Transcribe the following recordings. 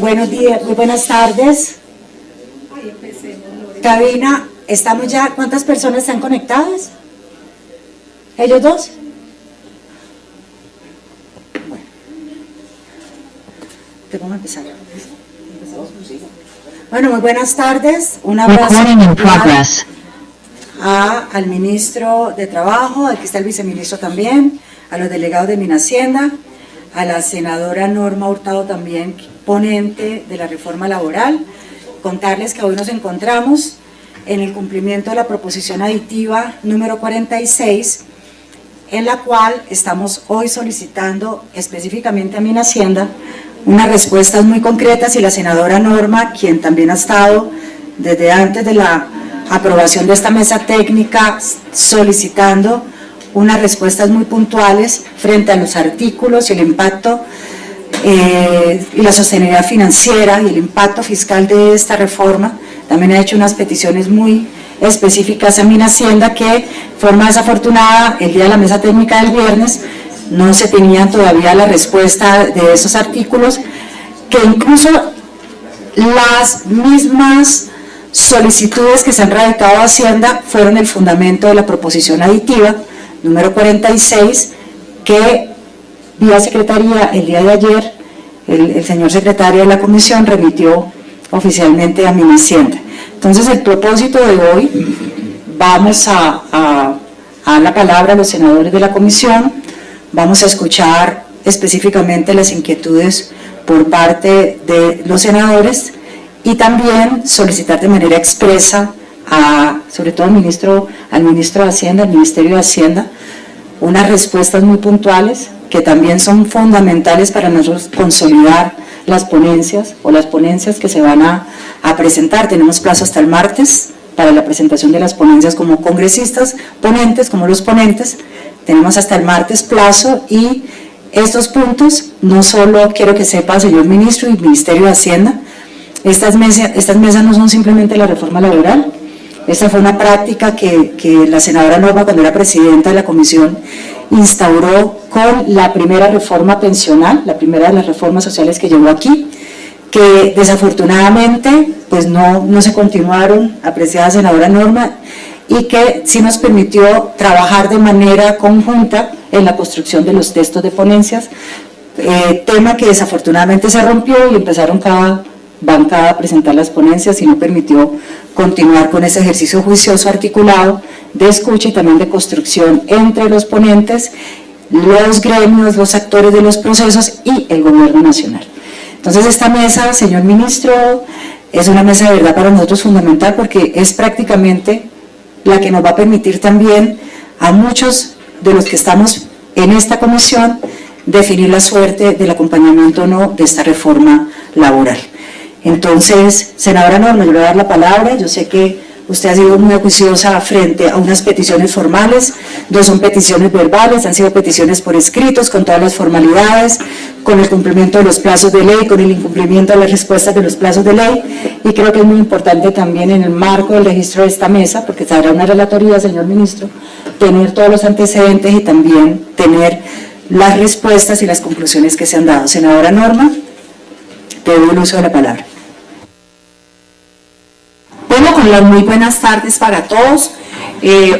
buenos días, muy buenas tardes. Cabina, ¿estamos ya? ¿Cuántas personas están conectadas? ¿Ellos dos? Bueno, te vamos a empezar. Bueno, muy buenas tardes. Un abrazo al ministro de Trabajo, aquí está el viceministro también, a los delegados de Minhacienda, a la senadora Norma Hurtado también, ponente de la reforma laboral. Contarles que hoy nos encontramos en el cumplimiento de la proposición aditiva número 46, en la cual estamos hoy solicitando específicamente a Minhacienda unas respuestas muy concretas, y la senadora Norma, quien también ha estado desde antes de la aprobación de esta mesa técnica solicitando unas respuestas muy puntuales frente a los artículos y el impacto y la sostenibilidad financiera y el impacto fiscal de esta reforma. También ha hecho unas peticiones muy específicas a Minhacienda que, de forma desafortunada, el día de la mesa técnica del viernes no se tenían todavía la respuesta de esos artículos, que incluso las mismas solicitudes que se han radicado a Hacienda fueron el fundamento de la proposición aditiva número 46, que vía secretaría el día de ayer el señor secretario de la comisión remitió oficialmente a Minhacienda. Entonces, el propósito de hoy, vamos a dar la palabra a los senadores de la comisión, vamos a escuchar específicamente las inquietudes por parte de los senadores y también solicitar de manera expresa sobre todo al ministro de Hacienda, al Ministerio de Hacienda, unas respuestas muy puntuales que también son fundamentales para nosotros consolidar las ponencias que se van a presentar. Tenemos plazo hasta el martes para la presentación de las ponencias como congresistas, ponentes, como los ponentes, tenemos hasta el martes plazo, y estos puntos, no solo quiero que sepa, señor ministro y Ministerio de Hacienda, estas mesas no son simplemente la reforma laboral. Esta fue una práctica que la senadora Norma, cuando era presidenta de la comisión, instauró con la primera reforma pensional, la primera de las reformas sociales que llegó aquí, que desafortunadamente pues no se continuaron, apreciada senadora Norma, y que sí nos permitió trabajar de manera conjunta en la construcción de los textos de ponencias, tema que desafortunadamente se rompió y empezaron cada bancada a presentar las ponencias y no permitió continuar con ese ejercicio juicioso articulado de escucha y también de construcción entre los ponentes, los gremios, los actores de los procesos y el gobierno nacional. Entonces, esta mesa, señor ministro, es una mesa de verdad para nosotros fundamental, porque es prácticamente la que nos va a permitir también a muchos de los que estamos en esta comisión definir la suerte del acompañamiento o no de esta reforma laboral. Entonces, senadora Norma, yo le voy a dar la palabra. Yo sé que usted ha sido muy acuciosa frente a unas peticiones formales, dos son peticiones verbales, han sido peticiones por escritos, con todas las formalidades, con el cumplimiento de los plazos de ley, con el incumplimiento de las respuestas de los plazos de ley, y creo que es muy importante también en el marco del registro de esta mesa, porque se hará una relatoría, señor ministro, tener todos los antecedentes y también tener las respuestas y las conclusiones que se han dado. Senadora Norma, te doy el uso de la palabra. Bueno, con las muy buenas tardes para todos.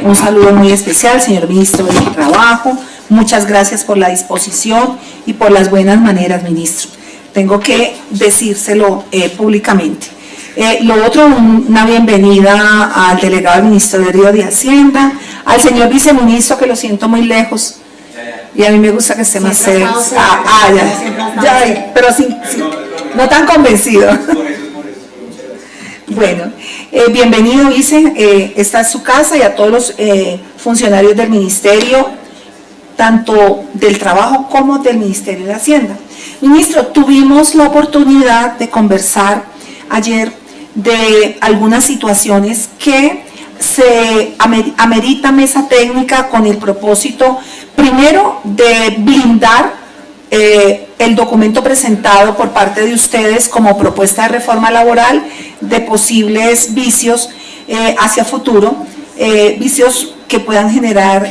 Un saludo muy especial, señor ministro del Trabajo. Muchas gracias por la disposición y por las buenas maneras, ministro. Tengo que decírselo públicamente. Lo otro, una bienvenida al delegado del Ministerio de Hacienda, al señor viceministro, que lo siento muy lejos, y a mí me gusta que esté más cerca. Pero sí, no tan convencido. Bueno, bienvenido, vice, esta es su casa, y a todos los funcionarios del Ministerio, tanto del Trabajo como del Ministerio de Hacienda. Ministro, tuvimos la oportunidad de conversar ayer de algunas situaciones que se amerita mesa técnica con el propósito, primero, de blindar el documento presentado por parte de ustedes como propuesta de reforma laboral de posibles vicios hacia futuro, vicios que puedan generar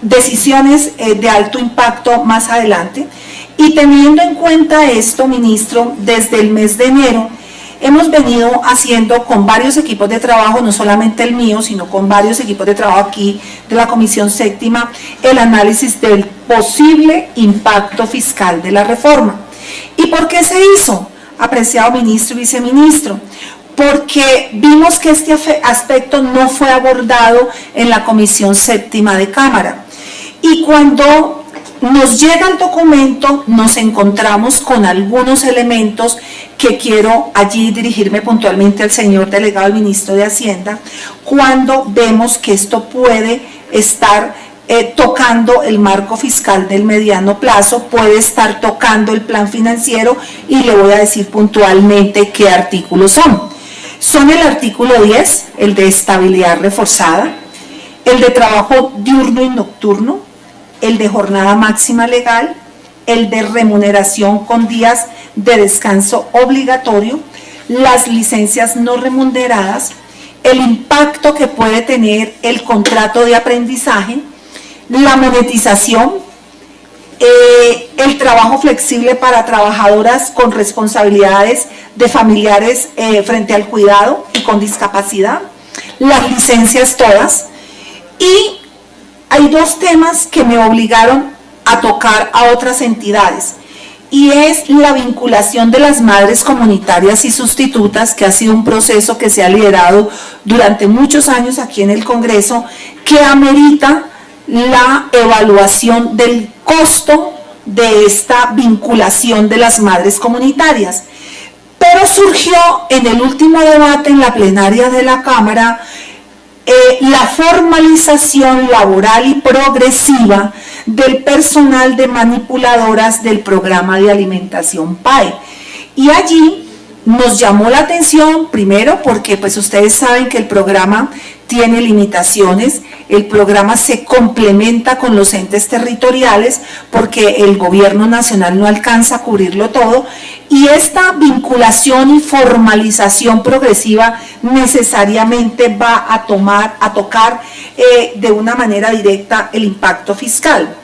decisiones de alto impacto más adelante, Y teniendo en cuenta esto, ministro, desde el mes de enero hemos venido haciendo con varios equipos de trabajo, no solamente el mío, sino con varios equipos de trabajo aquí de la Comisión Séptima, el análisis del posible impacto fiscal de la reforma. ¿Y por qué se hizo, apreciado ministro y viceministro? Porque vimos que este aspecto no fue abordado en la Comisión Séptima de Cámara. Y cuando nos llega el documento, nos encontramos con algunos elementos que quiero allí dirigirme puntualmente al señor delegado, al ministro de Hacienda, cuando vemos que esto puede estar tocando el marco fiscal del mediano plazo, puede estar tocando el plan financiero, y le voy a decir puntualmente qué artículos son. Son el artículo 10, el de estabilidad reforzada, el de trabajo diurno y nocturno, el de jornada máxima legal, el de remuneración con días de descanso obligatorio, las licencias no remuneradas, el impacto que puede tener el contrato de aprendizaje, la monetización, el trabajo flexible para trabajadoras con responsabilidades de familiares frente al cuidado y con discapacidad, las licencias todas. Y hay dos temas que me obligaron a tocar a otras entidades, y es la vinculación de las madres comunitarias y sustitutas, que ha sido un proceso que se ha liderado durante muchos años aquí en el Congreso, que amerita la evaluación del costo de esta vinculación de las madres comunitarias. Pero surgió en el último debate en la plenaria de la Cámara la formalización laboral y progresiva del personal de manipuladoras del programa de alimentación PAE. Y allí nos llamó la atención, primero porque pues ustedes saben que el programa tiene limitaciones, el programa se complementa con los entes territoriales porque el gobierno nacional no alcanza a cubrirlo todo, y esta vinculación y formalización progresiva necesariamente va a tocar de una manera directa el impacto fiscal.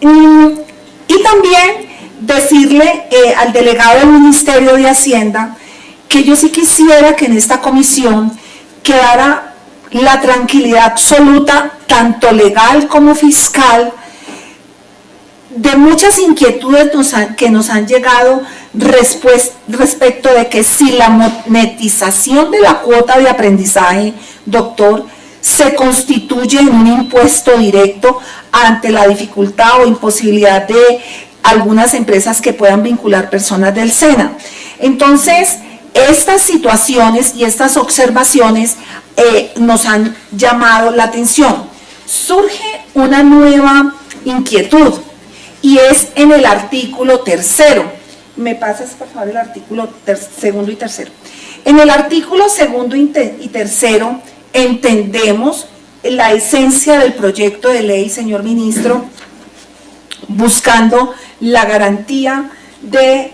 Y también decirle al delegado del Ministerio de Hacienda que yo sí quisiera que en esta comisión quedara la tranquilidad absoluta, tanto legal como fiscal, de muchas inquietudes que nos han llegado respecto de que si la monetización de la cuota de aprendizaje, doctor, se constituye en un impuesto directo ante la dificultad o imposibilidad de algunas empresas que puedan vincular personas del SENA. Entonces, estas situaciones y estas observaciones nos han llamado la atención. Surge una nueva inquietud, y es en el artículo 3. ¿Me pasas, por favor, el artículo 2 y 3? En el artículo 2 y 3 entendemos la esencia del proyecto de ley, señor ministro, buscando la garantía de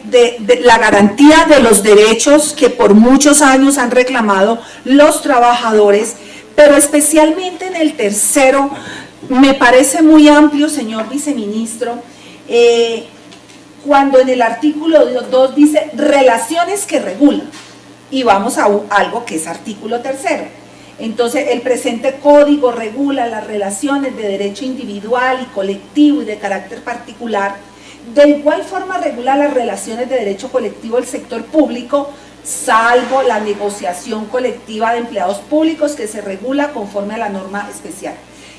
los derechos que por muchos años han reclamado los trabajadores, pero especialmente en el 3 me parece muy amplio, señor viceministro, cuando en el artículo 2 dice relaciones que regulan, y vamos a algo que es artículo 3. Entonces, el presente código regula las relaciones de derecho individual y colectivo y de carácter particular. De igual forma regula las relaciones de derecho colectivo del sector público, salvo la negociación colectiva de empleados públicos, que se regula conforme a la norma especial.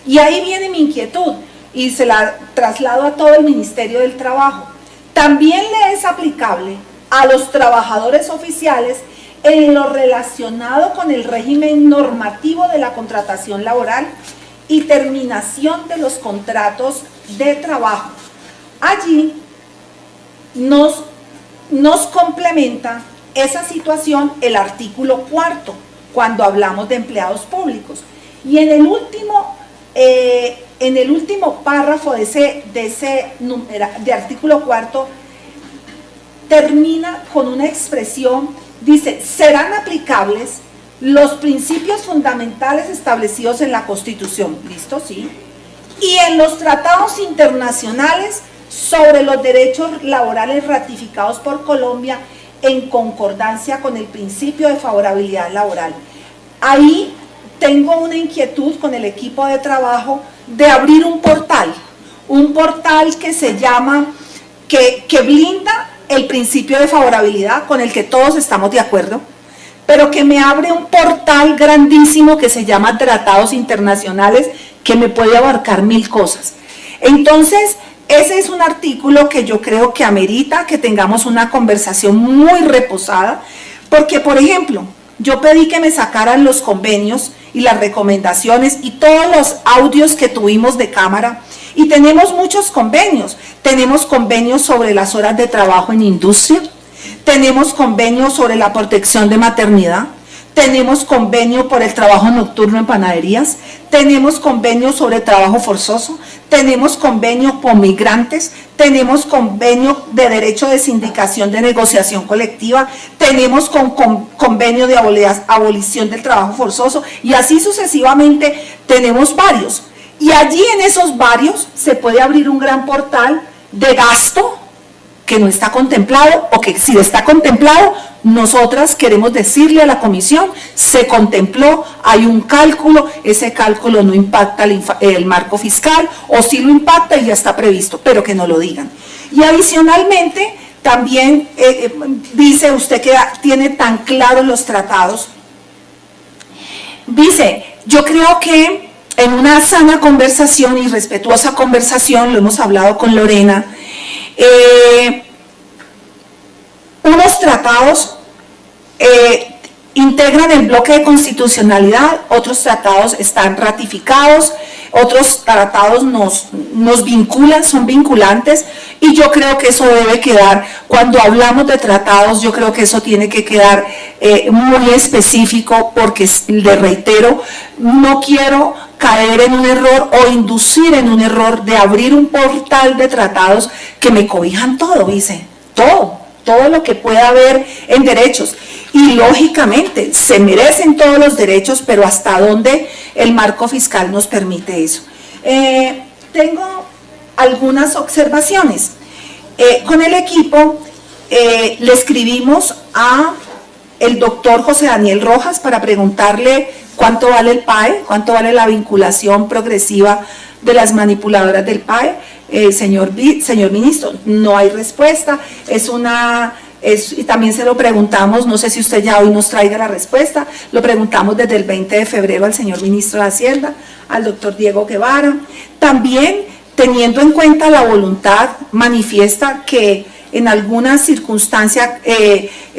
Y ahí viene mi inquietud, y se la traslado a todo el Ministerio del Trabajo. También le es aplicable a los trabajadores oficiales en lo relacionado con el régimen normativo de la contratación laboral y terminación de los contratos de trabajo. Allí nos complementa esa situación el artículo 4, cuando hablamos de empleados públicos. Y en el último párrafo de artículo 4 termina con una expresión, dice: serán aplicables los principios fundamentales establecidos en la Constitución, ¿listo? Sí. Y en los tratados internacionales sobre los derechos laborales ratificados por Colombia en concordancia con el principio de favorabilidad laboral. Ahí tengo una inquietud con el equipo de trabajo de abrir un portal que se llama, que blinda el principio de favorabilidad con el que todos estamos de acuerdo, pero que me abre un portal grandísimo que se llama Tratados Internacionales, que me puede abarcar 1000 cosas. Entonces, ese es un artículo que yo creo que amerita que tengamos una conversación muy reposada, porque, por ejemplo, yo pedí que me sacaran los convenios y las recomendaciones y todos los audios que tuvimos de cámara, y tenemos muchos convenios. Tenemos convenios sobre las horas de trabajo en industria, tenemos convenios sobre la protección de maternidad, tenemos convenio por el trabajo nocturno en panaderías, tenemos convenio sobre trabajo forzoso, tenemos convenio por migrantes, tenemos convenio de derecho de sindicación de negociación colectiva, tenemos convenio de abolición del trabajo forzoso, y así sucesivamente tenemos varios. Y allí en esos varios se puede abrir un gran portal de gasto que no está contemplado, o que si está contemplado, nosotras queremos decirle a la comisión, se contempló, hay un cálculo, ese cálculo no impacta el marco fiscal, o sí lo impacta y ya está previsto, pero que no lo digan. Y adicionalmente, también dice usted que tiene tan claros los tratados, dice, yo creo que en una sana conversación y respetuosa conversación, lo hemos hablado con Lorena, unos tratados integran el bloque de constitucionalidad, otros tratados están ratificados, otros tratados nos vinculan, son vinculantes, y yo creo que eso debe quedar, cuando hablamos de tratados, yo creo que eso tiene que quedar muy específico, porque le reitero, no quiero caer en un error o inducir en un error de abrir un portal de tratados que me cobijan todo, dice, todo lo que pueda haber en derechos. Y lógicamente se merecen todos los derechos, pero hasta dónde el marco fiscal nos permite eso. Tengo algunas observaciones. Con el equipo le escribimos a el doctor José Daniel Rojas para preguntarle cuánto vale el PAE, cuánto vale la vinculación progresiva de las manipuladoras del PAE. Señor ministro, no hay respuesta, y también se lo preguntamos, no sé si usted ya hoy nos traiga la respuesta, lo preguntamos desde el 20 de febrero al señor ministro de Hacienda, al doctor Diego Guevara, también teniendo en cuenta la voluntad manifiesta que en algunas circunstancias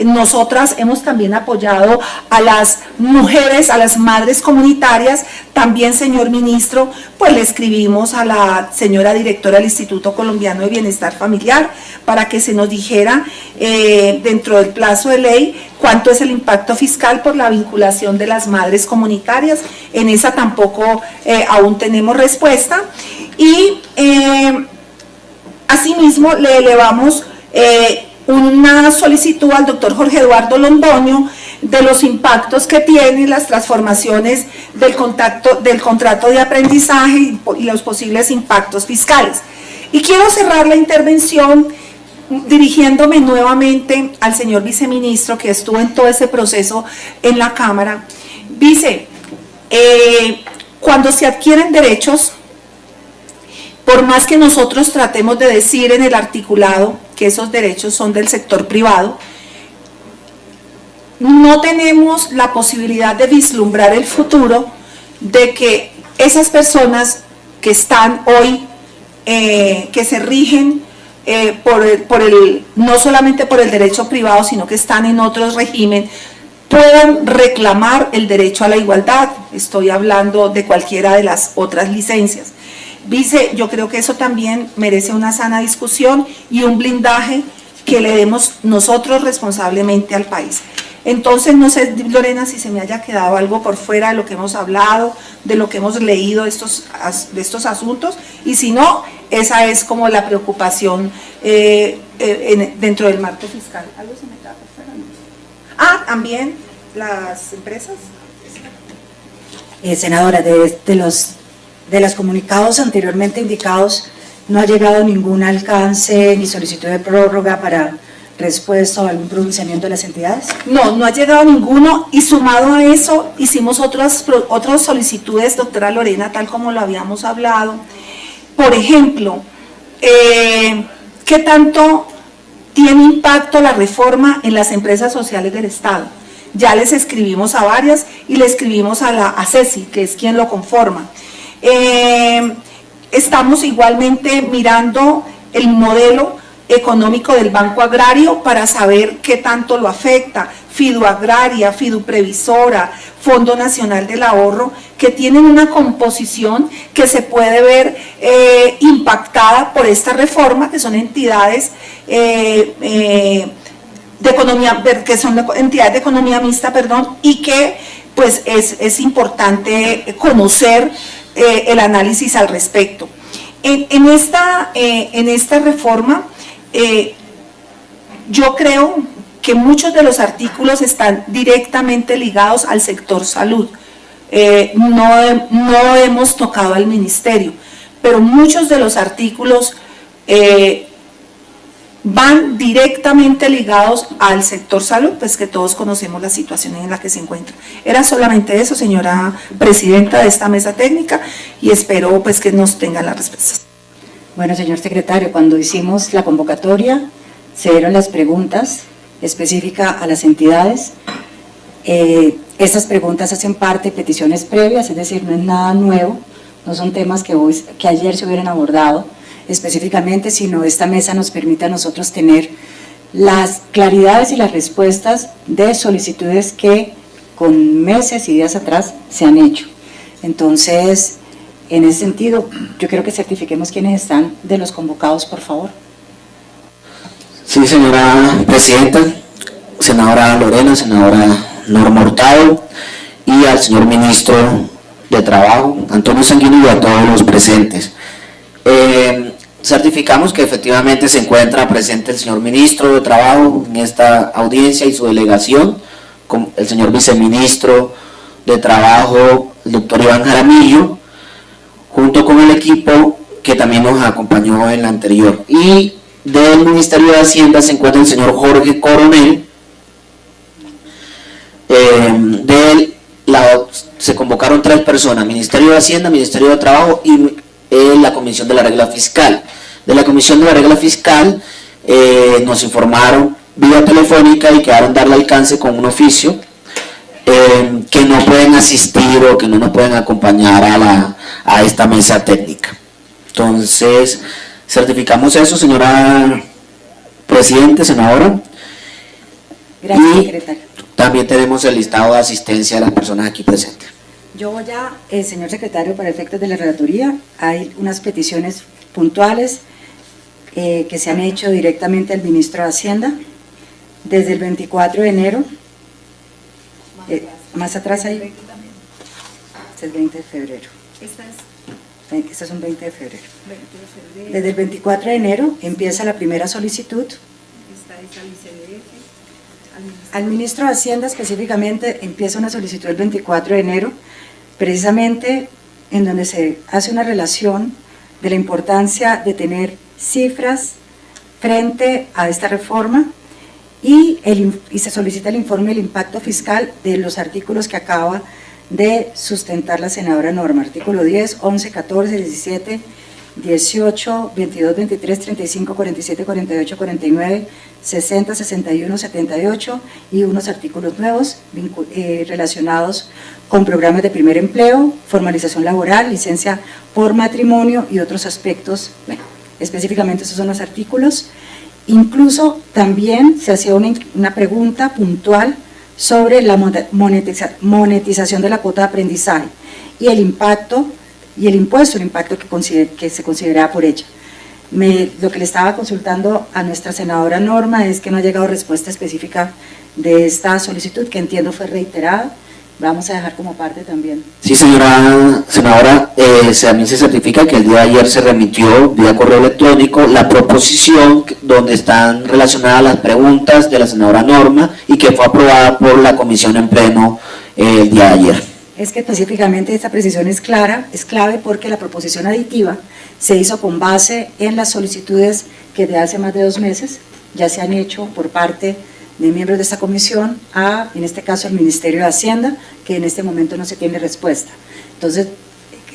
nosotras hemos también apoyado a las mujeres, a las madres comunitarias. También, señor ministro, pues le escribimos a la señora directora del Instituto Colombiano de Bienestar Familiar para que se nos dijera dentro del plazo de ley cuánto es el impacto fiscal por la vinculación de las madres comunitarias. En esa tampoco aún tenemos respuesta. Y asimismo le elevamos una solicitud al doctor Jorge Eduardo Londoño de los impactos que tienen las transformaciones del contrato de aprendizaje y los posibles impactos fiscales. Y quiero cerrar la intervención dirigiéndome nuevamente al señor viceministro, que estuvo en todo ese proceso en la Cámara. Vice, cuando se adquieren derechos, por más que nosotros tratemos de decir en el articulado que esos derechos son del sector privado, no tenemos la posibilidad de vislumbrar el futuro de que esas personas que están hoy, que se rigen no solamente por el derecho privado, sino que están en otros regímenes, puedan reclamar el derecho a la igualdad. Estoy hablando de cualquiera de las otras licencias. Vice, yo creo que eso también merece una sana discusión y un blindaje que le demos nosotros responsablemente al país. Entonces, no sé, Lorena, si se me haya quedado algo por fuera de lo que hemos hablado, de lo que hemos leído de estos asuntos, y si no, esa es como la preocupación dentro del marco fiscal. ¿Algo se me queda por fuera? Ah, también las empresas. Senadora, de los comunicados anteriormente indicados, no ha llegado ningún alcance ni solicitud de prórroga para respuesta o algún pronunciamiento de las entidades. No, no ha llegado ninguno, y sumado a eso hicimos otras solicitudes, doctora Lorena, tal como lo habíamos hablado. Por ejemplo, ¿qué tanto tiene impacto la reforma en las empresas sociales del Estado? Ya les escribimos a varias y le escribimos a CESI, que es quien lo conforma. Estamos igualmente mirando el modelo económico del Banco Agrario para saber qué tanto lo afecta, Fiduagraria, Fiduprevisora, Fondo Nacional del Ahorro, que tienen una composición que se puede ver impactada por esta reforma, que son entidades de economía, que son entidades de economía mixta, y que pues es importante conocer el análisis al respecto. En esta reforma, yo creo que muchos de los artículos están directamente ligados al sector salud. No hemos tocado al ministerio, pero muchos de los artículos van directamente ligados al sector salud, pues que todos conocemos la situación en la que se encuentra. Era solamente eso, señora presidenta de esta mesa técnica, y espero pues que nos tengan las respuestas. Bueno, señor secretario, cuando hicimos la convocatoria, se dieron las preguntas específicas a las entidades. Estas preguntas hacen parte de peticiones previas, es decir, no es nada nuevo, no son temas que ayer se hubieran abordado específicamente, sino esta mesa nos permite a nosotros tener las claridades y las respuestas de solicitudes que con meses y días atrás se han hecho. Entonces, en ese sentido, yo quiero que certifiquemos quiénes están de los convocados, por favor. Sí, señora presidenta, senadora Lorena, senadora Norma Hurtado, y al señor ministro de Trabajo, Antonio Sanguino, y a todos los presentes. Certificamos que efectivamente se encuentra presente el señor ministro de Trabajo en esta audiencia y su delegación, con el señor viceministro de Trabajo, el doctor Iván Jaramillo, junto con el equipo que también nos acompañó en la anterior. Y del Ministerio de Hacienda se encuentra el señor Jorge Coronel. Se convocaron 3 personas: Ministerio de Hacienda, Ministerio de Trabajo y la Comisión de la Regla Fiscal. De la Comisión de la Regla Fiscal nos informaron vía telefónica y quedaron darle alcance con un oficio que no pueden asistir o que no nos pueden acompañar a esta mesa técnica. Entonces, certificamos eso, señora presidente, senadora. Gracias, y secretario. También tenemos el listado de asistencia de las personas aquí presentes. Yo voy a, señor secretario, para efectos de la relatoría, hay unas peticiones puntuales que se han hecho directamente al ministro de Hacienda desde el 24 de enero, más atrás ahí, este es el 20 de febrero. Este es un 20 de febrero. Desde el 24 de enero empieza la primera solicitud. Al ministro de Hacienda específicamente empieza una solicitud el 24 de enero, precisamente en donde se hace una relación de la importancia de tener cifras frente a esta reforma y se solicita el informe del impacto fiscal de los artículos que acaba de sustentar la senadora Norma, artículo 10, 11, 14, 17, 18, 22, 23, 35, 47, 48, 49, 60, 61, 78 y unos artículos nuevos relacionados con programas de primer empleo, formalización laboral, licencia por matrimonio y otros aspectos. Bueno, específicamente esos son los artículos. Incluso también se hacía una pregunta puntual sobre la monetización de la cuota de aprendizaje y el impacto y el impuesto, el impacto que se consideraba por ella. Lo que le estaba consultando a nuestra senadora Norma es que no ha llegado respuesta específica de esta solicitud, que entiendo fue reiterada. Vamos a dejar como parte también. Sí, señora senadora, también se certifica que el día de ayer se remitió vía correo electrónico la proposición donde están relacionadas las preguntas de la senadora Norma y que fue aprobada por la comisión en pleno el día de ayer. es que específicamente esta precisión es clave porque la proposición aditiva se hizo con base en las solicitudes que de hace más de 2 meses ya se han hecho por parte de miembros de esta comisión en este caso, al Ministerio de Hacienda, que en este momento no se tiene respuesta. Entonces,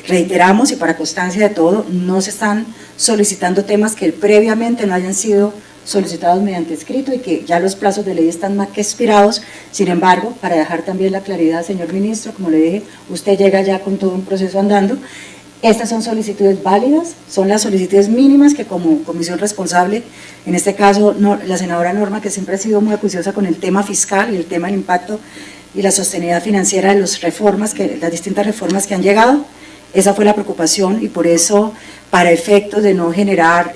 reiteramos y para constancia de todo, no se están solicitando temas que previamente no hayan sido solicitados mediante escrito y que ya los plazos de ley están más que expirados. Sin embargo, para dejar también la claridad, señor ministro, como le dije, usted llega ya con todo un proceso andando. Estas son solicitudes válidas, son las solicitudes mínimas que como comisión responsable, en este caso la senadora Norma, que siempre ha sido muy acuciosa con el tema fiscal y el tema del impacto y la sostenibilidad financiera de las distintas reformas que han llegado, esa fue la preocupación y por eso, para efectos de no generar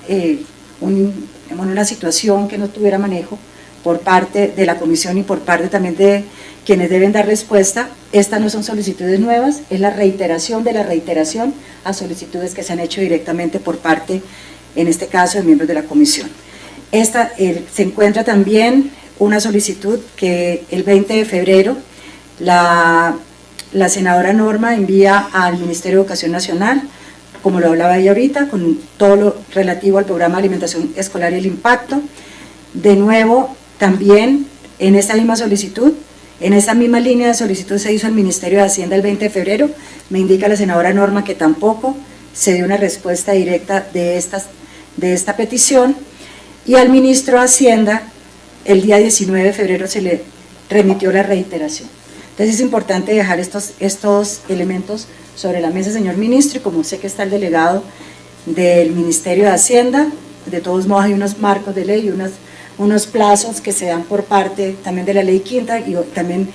una situación que no tuviera manejo por parte de la comisión y por parte también de quienes deben dar respuesta, estas no son solicitudes nuevas, es la reiteración de la reiteración a solicitudes que se han hecho directamente por parte, en este caso, de miembros de la comisión. Se encuentra también una solicitud que el 20 de febrero la senadora Norma envía al Ministerio de Educación Nacional, como lo hablaba ella ahorita, con todo lo relativo al programa de alimentación escolar y el impacto. De nuevo, también en esta misma solicitud, en esa misma línea de solicitud se hizo al Ministerio de Hacienda el 20 de febrero, me indica la senadora Norma que tampoco se dio una respuesta directa de esta petición, y al ministro de Hacienda el día 19 de febrero se le remitió la reiteración. Entonces es importante dejar estos elementos sobre la mesa, señor ministro, y como sé que está el delegado del Ministerio de Hacienda, de todos modos hay unos marcos de ley, unos plazos que se dan por parte también de la ley quinta y también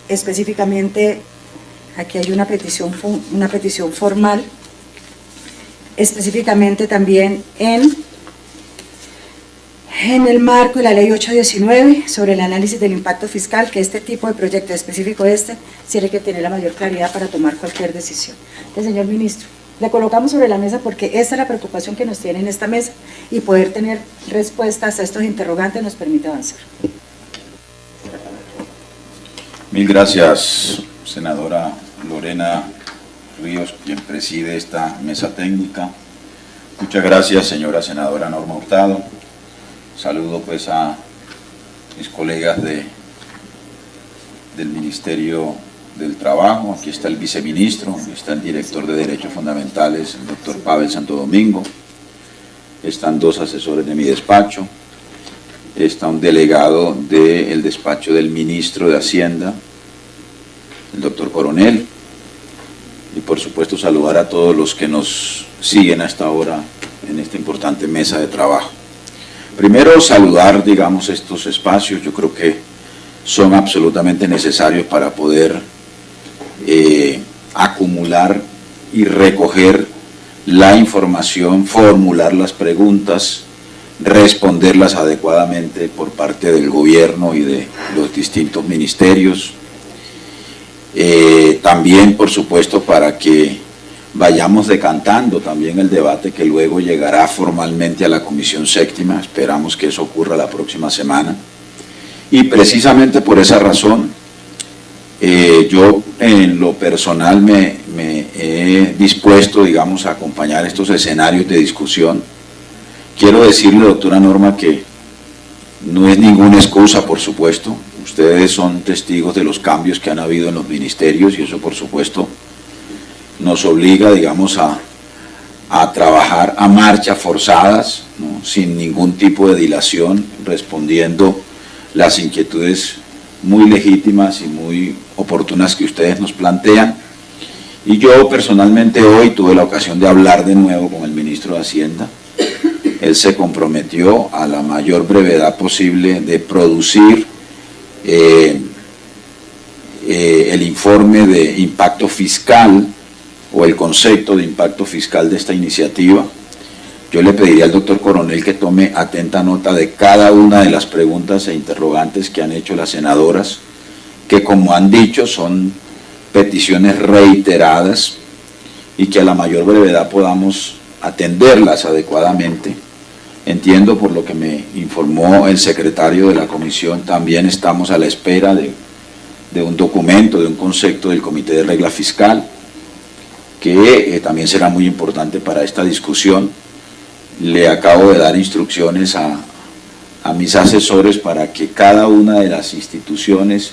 específicamente, aquí hay una petición formal, específicamente también en el marco de la ley 819 sobre el análisis del impacto fiscal, que este tipo de proyecto específico tiene que tener la mayor claridad para tomar cualquier decisión. Entonces, señor ministro, le colocamos sobre la mesa porque esta es la preocupación que nos tiene en esta mesa y poder tener respuestas a estos interrogantes nos permite avanzar. Mil gracias, senadora Lorena Ríos, quien preside esta mesa técnica. Muchas gracias, señora senadora Norma Hurtado. Saludo pues a mis colegas del Ministerio del Trabajo. Aquí está el viceministro, aquí está el director de Derechos Fundamentales, el doctor Pavel Santo Domingo. Están 2 asesores de mi despacho. Está un delegado del despacho del ministro de Hacienda, el doctor Coronel. Y por supuesto saludar a todos los que nos siguen hasta ahora en esta importante mesa de trabajo. Primero saludar, digamos, estos espacios, yo creo que son absolutamente necesarios para poder acumular y recoger la información, formular las preguntas, responderlas adecuadamente por parte del gobierno y de los distintos ministerios. También, por supuesto, para que vayamos decantando también el debate que luego llegará formalmente a la Comisión Séptima. Esperamos que eso ocurra la próxima semana. Y precisamente por esa razón, yo en lo personal me he dispuesto, digamos, a acompañar estos escenarios de discusión. Quiero decirle, doctora Norma, que no es ninguna excusa, por supuesto. Ustedes son testigos de los cambios que han habido en los ministerios y eso, por supuesto, nos obliga, digamos, a trabajar a marchas forzadas, ¿no? Sin ningún tipo de dilación, respondiendo las inquietudes muy legítimas y muy oportunas que ustedes nos plantean. Y yo personalmente hoy tuve la ocasión de hablar de nuevo con el ministro de Hacienda. Él se comprometió a la mayor brevedad posible de producir el informe de impacto fiscal o el concepto de impacto fiscal de esta iniciativa. Yo le pediría al doctor Coronel que tome atenta nota de cada una de las preguntas e interrogantes que han hecho las senadoras, que como han dicho son peticiones reiteradas y que a la mayor brevedad podamos atenderlas adecuadamente. Entiendo por lo que me informó el secretario de la comisión, también estamos a la espera de de un documento, de un concepto del Comité de Regla Fiscal, que también será muy importante para esta discusión. Le acabo de dar instrucciones a mis asesores para que cada una de las instituciones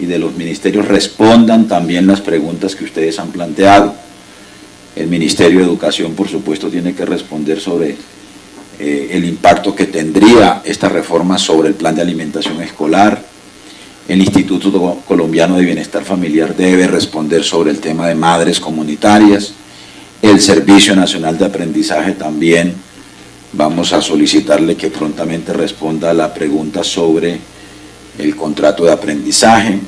y de los ministerios respondan también las preguntas que ustedes han planteado. El Ministerio de Educación, por supuesto, tiene que responder sobre el impacto que tendría esta reforma sobre el plan de alimentación escolar. El Instituto Colombiano de Bienestar Familiar debe responder sobre el tema de madres comunitarias. El Servicio Nacional de Aprendizaje también vamos a solicitarle que prontamente responda a la pregunta sobre el contrato de aprendizaje.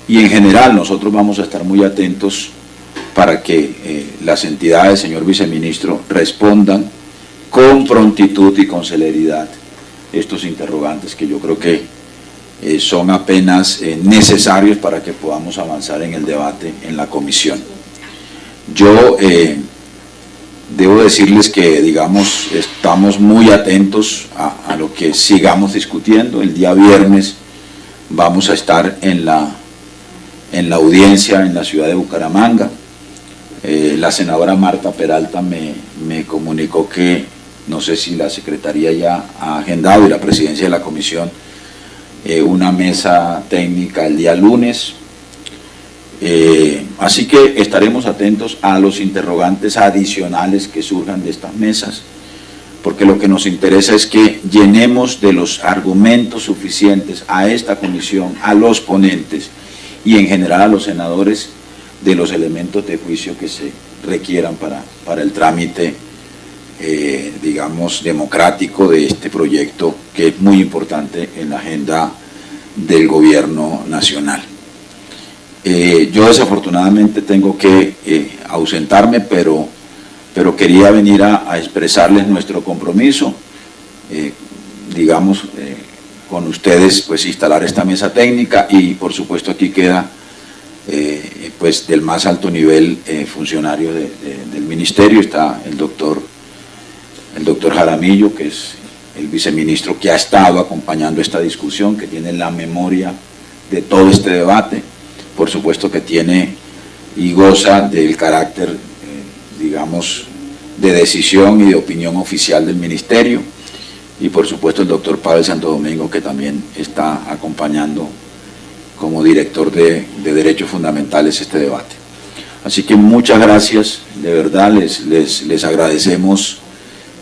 Y en general nosotros vamos a estar muy atentos para que las entidades, señor viceministro, respondan con prontitud y con celeridad estos interrogantes que yo creo que son apenas necesarios para que podamos avanzar en el debate en la comisión. Yo debo decirles que, digamos, estamos muy atentos a lo que sigamos discutiendo. El día viernes vamos a estar en la audiencia en la ciudad de Bucaramanga. La senadora Marta Peralta me comunicó que, no sé si la Secretaría ya ha agendado y la presidencia de la comisión, una mesa técnica el día lunes. Así que estaremos atentos a los interrogantes adicionales que surjan de estas mesas, porque lo que nos interesa es que llenemos de los argumentos suficientes a esta comisión, a los ponentes y en general a los senadores, de los elementos de juicio que se requieran para el trámite, digamos, democrático de este proyecto, que es muy importante en la agenda del gobierno nacional. Yo desafortunadamente tengo que ausentarme, pero quería venir a expresarles nuestro compromiso, digamos, con ustedes, pues instalar esta mesa técnica, y por supuesto aquí queda pues del más alto nivel funcionario del ministerio. Está el doctor Jaramillo, que es el viceministro que ha estado acompañando esta discusión, que tiene la memoria de todo este debate, por supuesto que tiene y goza del carácter, digamos, de decisión y de opinión oficial del ministerio, y por supuesto el doctor Pavel Santo Domingo, que también está acompañando como director de Derechos Fundamentales este debate. Así que muchas gracias, de verdad les agradecemos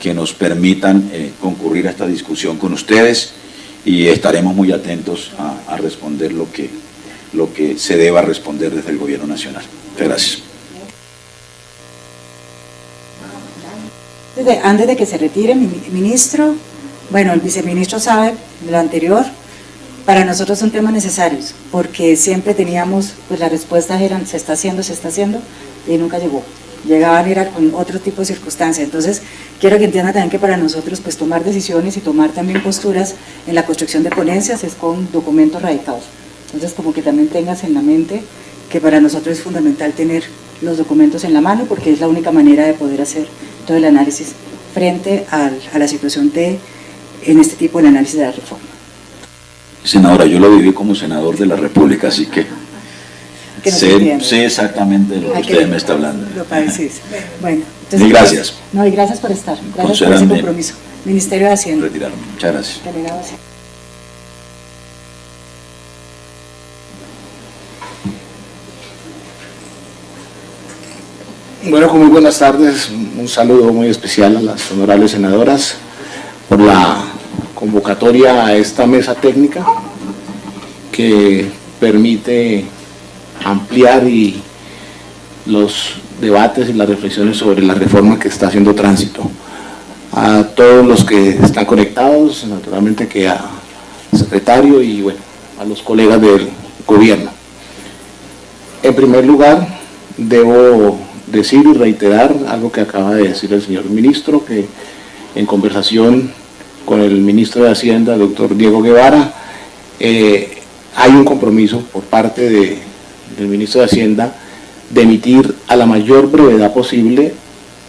que nos permitan concurrir a esta discusión con ustedes, y estaremos muy atentos a responder lo que se deba responder desde el Gobierno Nacional. Muchas gracias. Antes de que se retire, ministro, bueno, el viceministro sabe de lo anterior. Para nosotros son temas necesarios, porque siempre teníamos, pues las respuestas eran se está haciendo, y nunca llegó. Llegaban era con otro tipo de circunstancias. Entonces, quiero que entiendan también que para nosotros, pues tomar decisiones y tomar también posturas en la construcción de ponencias es con documentos radicados. Entonces, como que también tengas en la mente que para nosotros es fundamental tener los documentos en la mano, porque es la única manera de poder hacer todo el análisis frente a la situación en este tipo de análisis de la reforma. Senadora, yo lo viví como senador de la República, así que sé exactamente de lo que usted me está hablando. Lo padecís. Bueno, entonces, y gracias. No, y gracias por estar. Gracias por ese compromiso. Ministerio de Hacienda. Retirarme. Muchas gracias. Delegado de Hacienda. Bueno, muy buenas tardes. Un saludo muy especial a las honorables senadoras por la convocatoria a esta mesa técnica que permite ampliar los debates y las reflexiones sobre la reforma que está haciendo tránsito. A todos los que están conectados, naturalmente que al secretario y bueno, a los colegas del gobierno. En primer lugar, debo decir y reiterar algo que acaba de decir el señor ministro, que en conversación con el ministro de Hacienda, el doctor Diego Guevara, hay un compromiso por parte del ministro de Hacienda de emitir a la mayor brevedad posible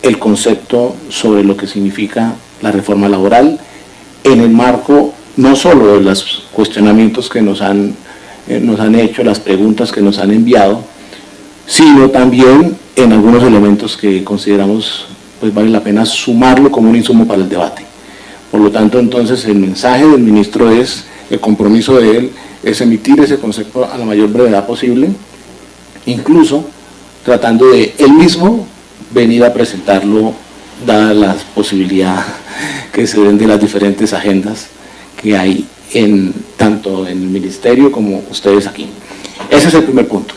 el concepto sobre lo que significa la reforma laboral, en el marco no solo de los cuestionamientos que nos han nos han hecho, las preguntas que nos han enviado, sino también en algunos elementos que consideramos pues vale la pena sumarlo como un insumo para el debate. Por lo tanto, entonces, el mensaje del ministro es, el compromiso de él es emitir ese concepto a la mayor brevedad posible, incluso tratando de él mismo venir a presentarlo, dada la posibilidad que se ven de las diferentes agendas que hay tanto en el ministerio como ustedes aquí. Ese es el primer punto.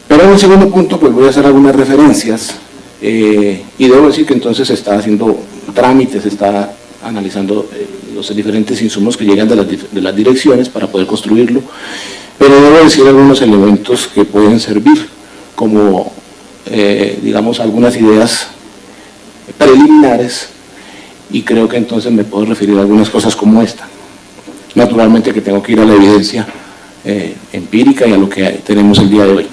Pero en el segundo punto pues voy a hacer algunas referencias y debo decir que entonces se está haciendo trámites, se está analizando los diferentes insumos que llegan de las direcciones para poder construirlo, pero debo decir algunos elementos que pueden servir como, digamos, algunas ideas preliminares, y creo que entonces me puedo referir a algunas cosas como esta. Naturalmente que tengo que ir a la evidencia empírica y a lo que tenemos el día de hoy.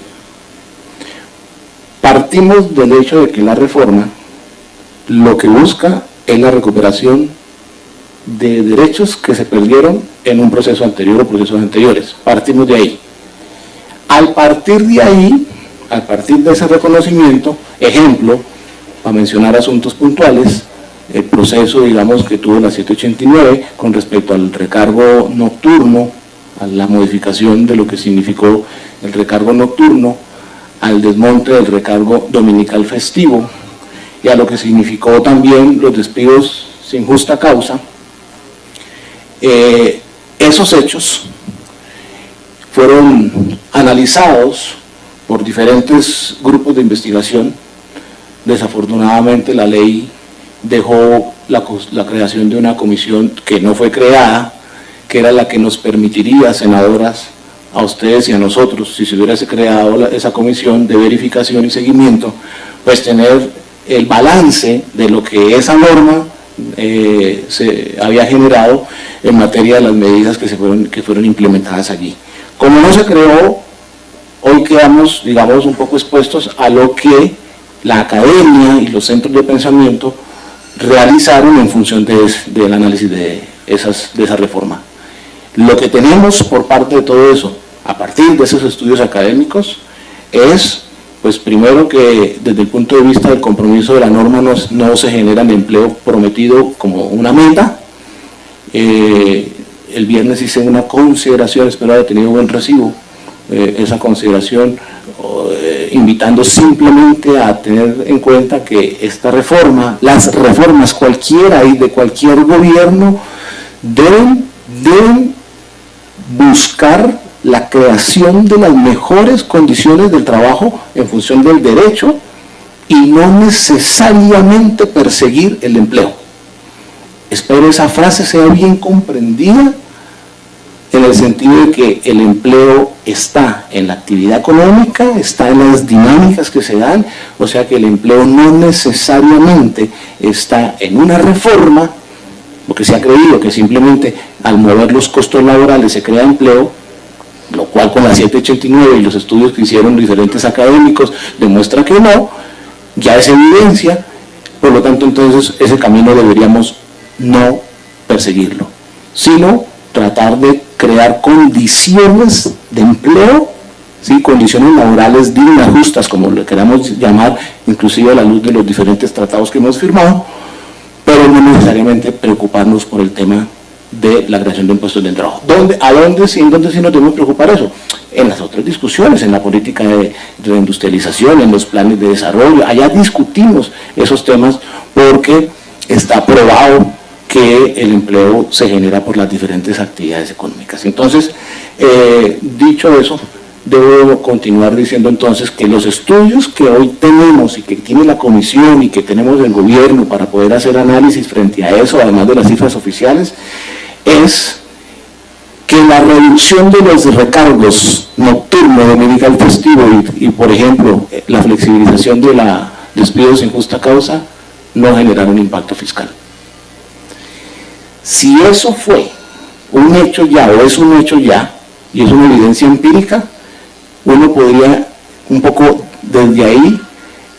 Partimos del hecho de que la reforma lo que busca es la recuperación de derechos que se perdieron en un proceso anterior o procesos anteriores. Partimos de ahí. Al partir de ahí, a partir de ese reconocimiento, ejemplo, para mencionar asuntos puntuales, el proceso, digamos, que tuvo la 789 con respecto al recargo nocturno, a la modificación de lo que significó el recargo nocturno, al desmonte del recargo dominical festivo y a lo que significó también los despidos sin justa causa. Esos hechos fueron analizados por diferentes grupos de investigación. Desafortunadamente la ley dejó la creación de una comisión que no fue creada, que era la que nos permitiría, senadoras, a ustedes y a nosotros, si se hubiese creado esa comisión de verificación y seguimiento, pues tener el balance de lo que esa norma se había generado en materia de las medidas que fueron implementadas allí. Como no se creó, hoy quedamos, digamos, un poco expuestos a lo que la academia y los centros de pensamiento realizaron en función del análisis de esa reforma. Lo que tenemos por parte de todo eso, a partir de esos estudios académicos, es, pues primero que desde el punto de vista del compromiso de la norma no se genera el empleo prometido como una meta. El viernes hice una consideración, espero haya tenido buen recibo, esa consideración, invitando simplemente a tener en cuenta que esta reforma, las reformas cualquiera y de cualquier gobierno, deben buscar la creación de las mejores condiciones del trabajo en función del derecho y no necesariamente perseguir el empleo. Espero esa frase sea bien comprendida en el sentido de que el empleo está en la actividad económica, está en las dinámicas que se dan, o sea que el empleo no necesariamente está en una reforma, porque se ha creído que simplemente al mover los costos laborales se crea empleo, lo cual con la 789 y los estudios que hicieron diferentes académicos demuestra que no, ya es evidencia, por lo tanto entonces ese camino deberíamos no perseguirlo, sino tratar de crear condiciones de empleo, ¿sí? Condiciones laborales dignas, justas, como le queramos llamar, inclusive a la luz de los diferentes tratados que hemos firmado, pero no necesariamente preocuparnos por el tema de la creación de impuestos del trabajo. ¿En dónde sí nos debemos preocupar eso? En las otras discusiones, en la política de reindustrialización, en los planes de desarrollo, allá discutimos esos temas porque está probado que el empleo se genera por las diferentes actividades económicas. Entonces, dicho eso, debo continuar diciendo entonces que los estudios que hoy tenemos y que tiene la comisión y que tenemos el gobierno para poder hacer análisis frente a eso, además de las cifras oficiales, es que la reducción de los recargos nocturnos, dominical festivo y por ejemplo, la flexibilización de la despidos sin justa causa no generaron impacto fiscal. Si eso fue un hecho ya o es un hecho ya y es una evidencia empírica, uno podría un poco desde ahí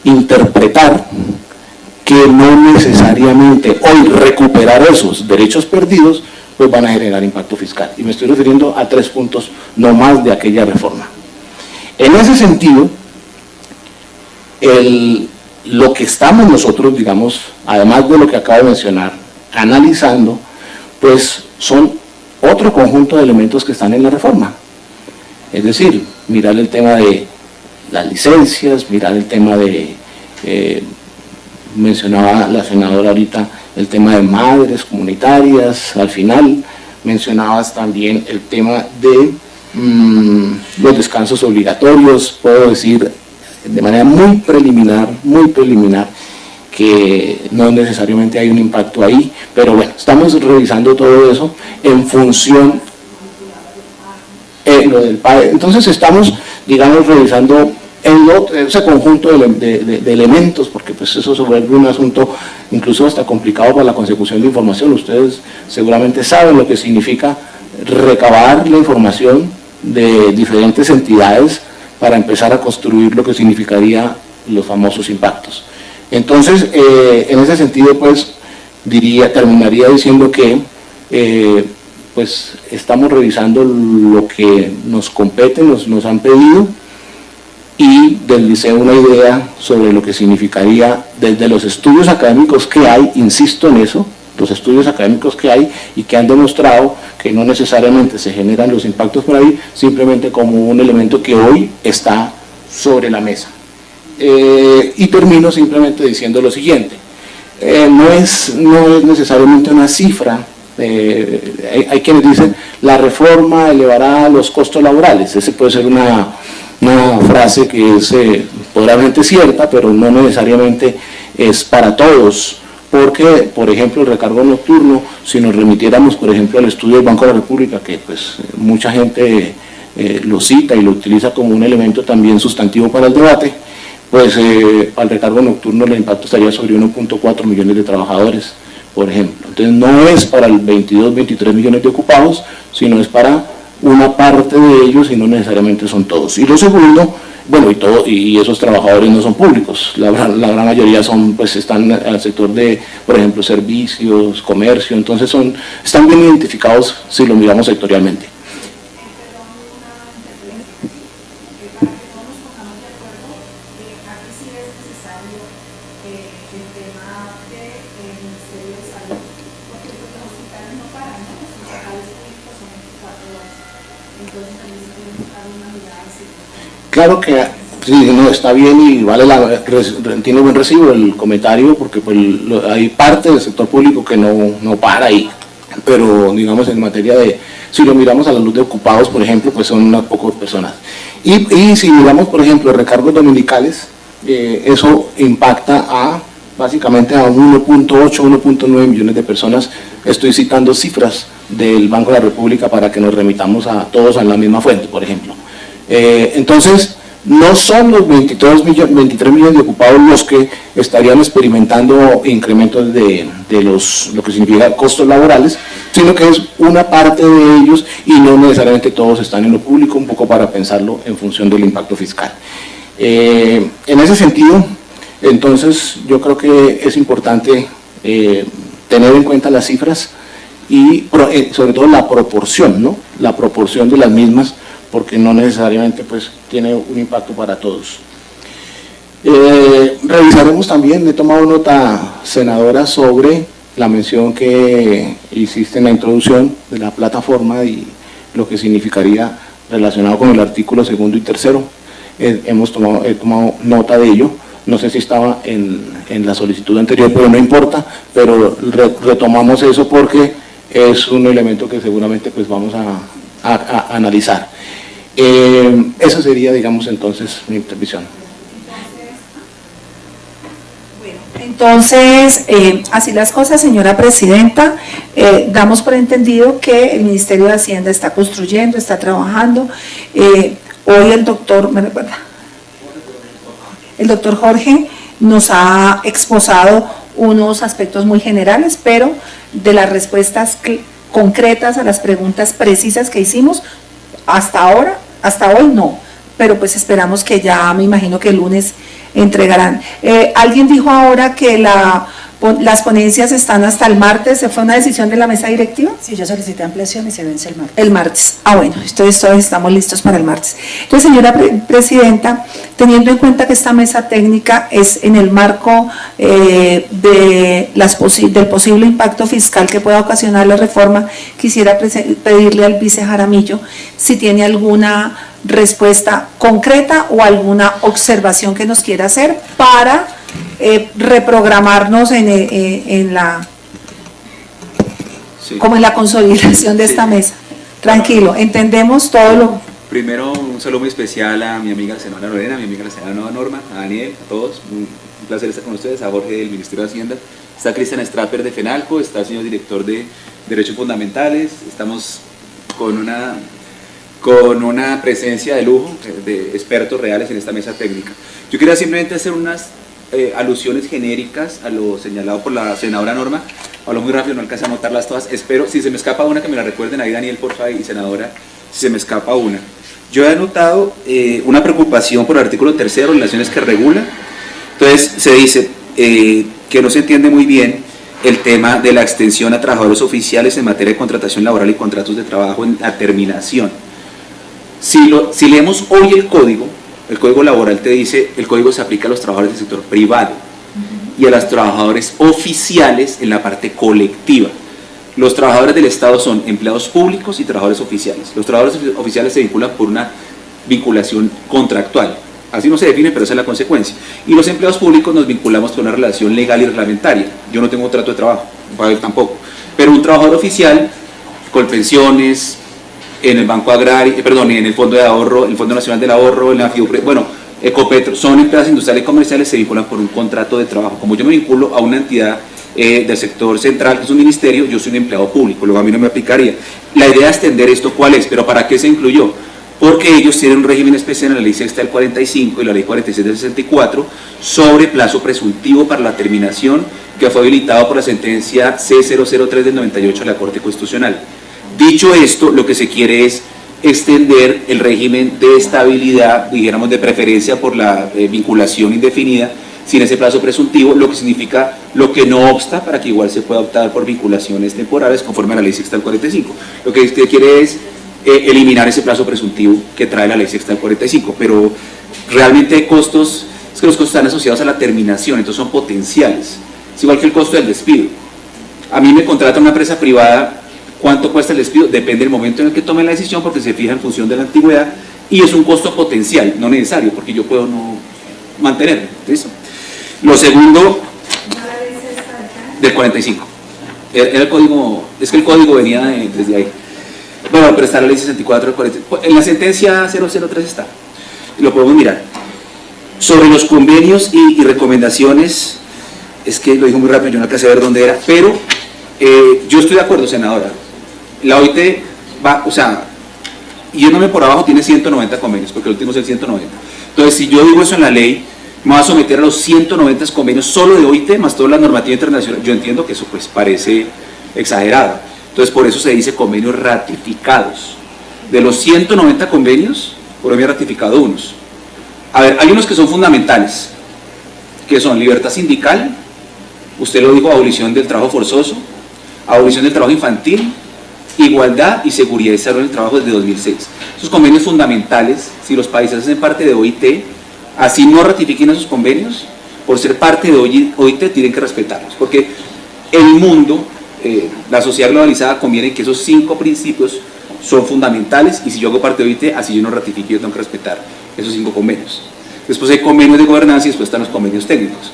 interpretar que no necesariamente hoy recuperar esos derechos perdidos pues van a generar impacto fiscal. Y me estoy refiriendo a 3 puntos no más de aquella reforma. En ese sentido, lo que estamos nosotros, digamos, además de lo que acabo de mencionar, analizando, pues son otro conjunto de elementos que están en la reforma. Es decir, mirar el tema de las licencias, mirar el tema de, mencionaba la senadora ahorita, el tema de madres comunitarias, al final mencionabas también el tema de los descansos obligatorios. Puedo decir de manera muy preliminar, que no necesariamente hay un impacto ahí, pero bueno, estamos revisando todo eso en función lo del PAE. Entonces estamos, digamos, revisando ese conjunto de elementos, porque pues eso se vuelve un asunto incluso hasta complicado para la consecución de información. Ustedes seguramente saben lo que significa recabar la información de diferentes entidades para empezar a construir lo que significaría los famosos impactos. Entonces, en ese sentido, pues, terminaría diciendo que pues estamos revisando lo que nos compete, nos han pedido, y del liceo una idea sobre lo que significaría desde los estudios académicos que hay, insisto en eso, los estudios académicos que hay y que han demostrado que no necesariamente se generan los impactos por ahí, simplemente como un elemento que hoy está sobre la mesa. Y termino simplemente diciendo lo siguiente, no es necesariamente una cifra. Hay quienes dicen la reforma elevará los costos laborales. Ese puede ser una frase que es probablemente cierta, pero no necesariamente es para todos, porque, por ejemplo, el recargo nocturno, si nos remitiéramos, por ejemplo, al estudio del Banco de la República, que pues mucha gente lo cita y lo utiliza como un elemento también sustantivo para el debate, pues al recargo nocturno el impacto estaría sobre 1.4 millones de trabajadores, por ejemplo. Entonces no es para el 22, 23 millones de ocupados, sino es para una parte de ellos y no necesariamente son todos. Y lo segundo, bueno, y esos trabajadores no son públicos, la gran mayoría pues están al sector de, por ejemplo, servicios, comercio, entonces están bien identificados si lo miramos sectorialmente. Claro que sí, no, está bien y tiene buen recibo el comentario, porque pues, hay parte del sector público que no para ahí, pero digamos en materia de, si lo miramos a la luz de ocupados, por ejemplo, pues son unas pocas personas. Y si miramos, por ejemplo, recargos dominicales, eso impacta básicamente a 1.8, 1.9 millones de personas. Estoy citando cifras del Banco de la República para que nos remitamos a todos a la misma fuente, por ejemplo. Entonces, no son los 23 millones de ocupados los que estarían experimentando incrementos de lo que significa costos laborales, sino que es una parte de ellos y no necesariamente todos están en lo público, un poco para pensarlo en función del impacto fiscal. En ese sentido, entonces, yo creo que es importante tener en cuenta las cifras y sobre todo la proporción, ¿no? La proporción de las mismas, porque no necesariamente pues tiene un impacto para todos. Revisaremos también, he tomado nota, senadora, sobre la mención que hiciste en la introducción de la plataforma y lo que significaría relacionado con el artículo 2 y 3. He tomado nota de ello. No sé si estaba en la solicitud anterior, pero no importa, pero retomamos eso porque es un elemento que seguramente pues vamos a analizar. Esa sería, digamos, entonces mi intervención. Entonces, así las cosas, señora presidenta, damos por entendido que el Ministerio de Hacienda está construyendo, está trabajando. Hoy el doctor, ¿me recuerda? El doctor Jorge nos ha exposado unos aspectos muy generales, pero de las respuestas concretas a las preguntas precisas que hicimos, hasta hoy no, pero pues esperamos que ya, me imagino que el lunes entregarán. Alguien dijo ahora que la Las ponencias están hasta el martes. ¿Fue una decisión de la mesa directiva? Sí, yo solicité ampliación y se vence el martes. El martes. Ah, bueno, entonces todos estamos listos para el martes. Entonces, señora Presidenta, teniendo en cuenta que esta mesa técnica es en el marco del posible impacto fiscal que pueda ocasionar la reforma, quisiera pedirle al vice Jaramillo si tiene alguna respuesta concreta o alguna observación que nos quiera hacer para reprogramarnos como en la consolidación de esta mesa. Tranquilo, entendemos todo lo... Primero, un saludo muy especial a mi amiga la senadora Lorena, a mi amiga la senadora Norma, a Daniel, a todos. Un placer estar con ustedes, a Jorge del Ministerio de Hacienda. Está Cristian Strapper de FENALCO, está el señor director de Derechos Fundamentales. Estamos con una presencia de lujo de expertos reales en esta mesa técnica. Yo quería simplemente hacer unas alusiones genéricas a lo señalado por la senadora Norma. Hablo muy rápido, no alcancé a anotarlas todas. Espero, si se me escapa una, que me la recuerden ahí, Daniel, por favor, y senadora, si se me escapa una. Yo he anotado una preocupación por el artículo 3, relaciones que regula. Entonces, se dice que no se entiende muy bien el tema de la extensión a trabajadores oficiales en materia de contratación laboral y contratos de trabajo en la terminación. Si leemos hoy el código laboral te dice, el código se aplica a los trabajadores del sector privado y a los trabajadores oficiales en la parte colectiva. Los trabajadores del Estado son empleados públicos y trabajadores oficiales. Los trabajadores oficiales se vinculan por una vinculación contractual. Así no se define, pero esa es la consecuencia. Y los empleados públicos nos vinculamos por una relación legal y reglamentaria. Yo no tengo contrato de trabajo, él tampoco. Pero un trabajador oficial, con pensiones, en el Banco Agrario, en el Fondo de Ahorro, el Fondo Nacional del Ahorro, en la FIUPRE, Ecopetro, son empresas industriales y comerciales, se vinculan por un contrato de trabajo. Como yo me vinculo a una entidad del sector central, que es un ministerio, yo soy un empleado público, luego a mí no me aplicaría. La idea de extender esto, ¿cuál es? ¿Pero para qué se incluyó? Porque ellos tienen un régimen especial en la ley sexta del 45 y la ley 46 del 64 sobre plazo presuntivo para la terminación, que fue habilitado por la sentencia C003 del 98 de la Corte Constitucional. Dicho esto, lo que se quiere es extender el régimen de estabilidad, dijéramos de preferencia por la vinculación indefinida, sin ese plazo presuntivo, lo que significa lo que no obsta para que igual se pueda optar por vinculaciones temporales conforme a la ley sexta del 45. Lo que se quiere es eliminar ese plazo presuntivo que trae la ley sexta del 45, pero realmente hay costos, es que los costos están asociados a la terminación, entonces son potenciales, es igual que el costo del despido. A mí me contrata una empresa privada. ¿Cuánto cuesta el despido? Depende del momento en el que tome la decisión, porque se fija en función de la antigüedad y es un costo potencial, no necesario, porque yo puedo no mantenerlo. ¿Listo? Lo segundo, del 45. Era el código, es que el código venía desde ahí. Bueno, pero está la ley 64 del 45. En la sentencia 003 está, lo podemos mirar. Sobre los convenios y recomendaciones, es que lo dijo muy rápido, yo no alcancé a ver dónde era, pero yo estoy de acuerdo, senadora. La OIT va, yéndome por abajo, tiene 190 convenios, porque el último es el 190. Entonces, si yo digo eso en la ley, me va a someter a los 190 convenios solo de OIT, más toda la normativa internacional. Yo entiendo que eso pues parece exagerado. Entonces, por eso se dice convenios ratificados. De los 190 convenios, Colombia ha ratificado unos. A ver, hay unos que son fundamentales, que son libertad sindical, usted lo dijo, abolición del trabajo forzoso, abolición del trabajo infantil, igualdad y seguridad y desarrollo del trabajo desde 2006. Esos convenios fundamentales, si los países hacen parte de OIT, así no ratifiquen esos convenios, por ser parte de OIT tienen que respetarlos, porque el mundo, la sociedad globalizada conviene que esos 5 principios son fundamentales, y si yo hago parte de OIT, así yo no ratifique, yo tengo que respetar esos 5 convenios. Después hay convenios de gobernanza y después están los convenios técnicos.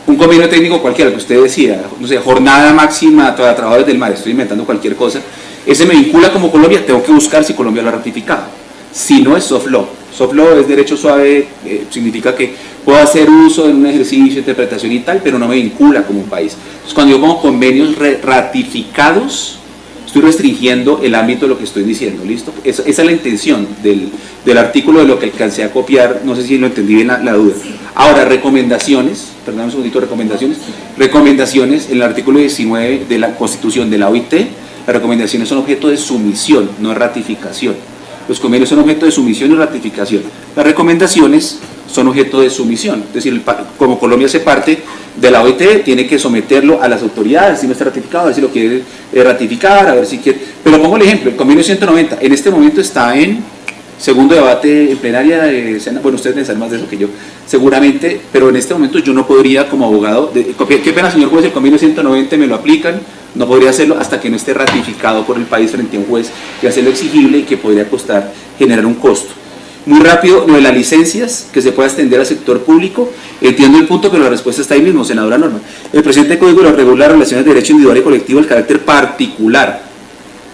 Un convenio técnico cualquiera que usted decida, no sé, jornada máxima para trabajadores del mar, estoy inventando cualquier cosa, ese me vincula como Colombia, tengo que buscar si Colombia lo ha ratificado. Si no, es soft law. Soft law es derecho suave, significa que puedo hacer uso en un ejercicio, interpretación y tal, pero no me vincula como un país. Entonces, cuando yo pongo convenios ratificados, estoy restringiendo el ámbito de lo que estoy diciendo, ¿listo? Esa es la intención del artículo, de lo que alcancé a copiar, no sé si lo entendí bien la duda. Ahora, recomendaciones, perdón un segundito, recomendaciones, en el artículo 19 de la Constitución de la OIT, las recomendaciones son objeto de sumisión, no de ratificación. Los convenios son objeto de sumisión y ratificación. Las recomendaciones son objeto de sumisión, es decir, como Colombia hace parte, de la OIT, tiene que someterlo a las autoridades, si no está ratificado, a ver si lo quiere ratificar, a ver si quiere. Pero pongo el ejemplo, el convenio 190, en este momento está en segundo debate en plenaria de Senado. Bueno, ustedes deben saber más de eso que yo, seguramente, pero en este momento yo no podría como abogado, qué pena señor juez, el convenio 190 me lo aplican, no podría hacerlo hasta que no esté ratificado por el país frente a un juez que hace lo exigible y que podría costar, generar un costo. Muy rápido, lo de las licencias, que se pueda extender al sector público, entiendo el punto, pero la respuesta está ahí mismo, senadora Norma. El presente código lo regula las relaciones de derecho individual y colectivo, el carácter particular.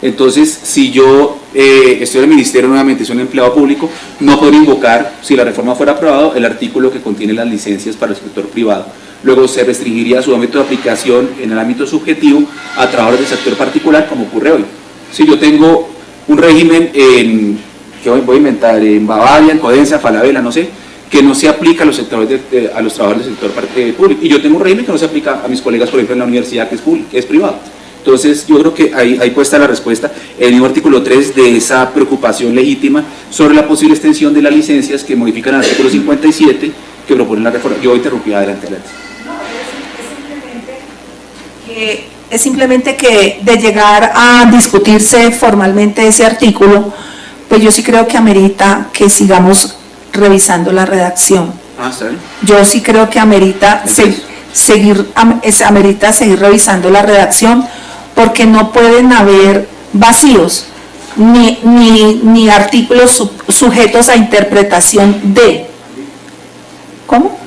Entonces, si yo estoy en el ministerio nuevamente, soy un empleado público, no podría invocar, si la reforma fuera aprobada, el artículo que contiene las licencias para el sector privado. Luego se restringiría su ámbito de aplicación en el ámbito subjetivo a trabajadores del sector particular, como ocurre hoy. Si yo tengo un régimen que voy a inventar, en Bavaria, en Codensa, Falabella, no sé, que no se aplica a los sectores a los trabajadores del sector público, y yo tengo un régimen que no se aplica a mis colegas, por ejemplo, en la universidad, que es pública, que es privado. Entonces, yo creo que ahí puede estar la respuesta, el mismo artículo 3 de esa preocupación legítima sobre la posible extensión de las licencias que modifican el artículo 57 que propone la reforma. Yo interrumpí, adelante. Es simplemente que de llegar a discutirse formalmente ese artículo, pues yo sí creo que amerita que sigamos revisando la redacción. ¿Está bien? Yo sí creo que amerita seguir revisando la redacción, porque no pueden haber vacíos ni artículos sujetos a interpretación de. ¿Cómo?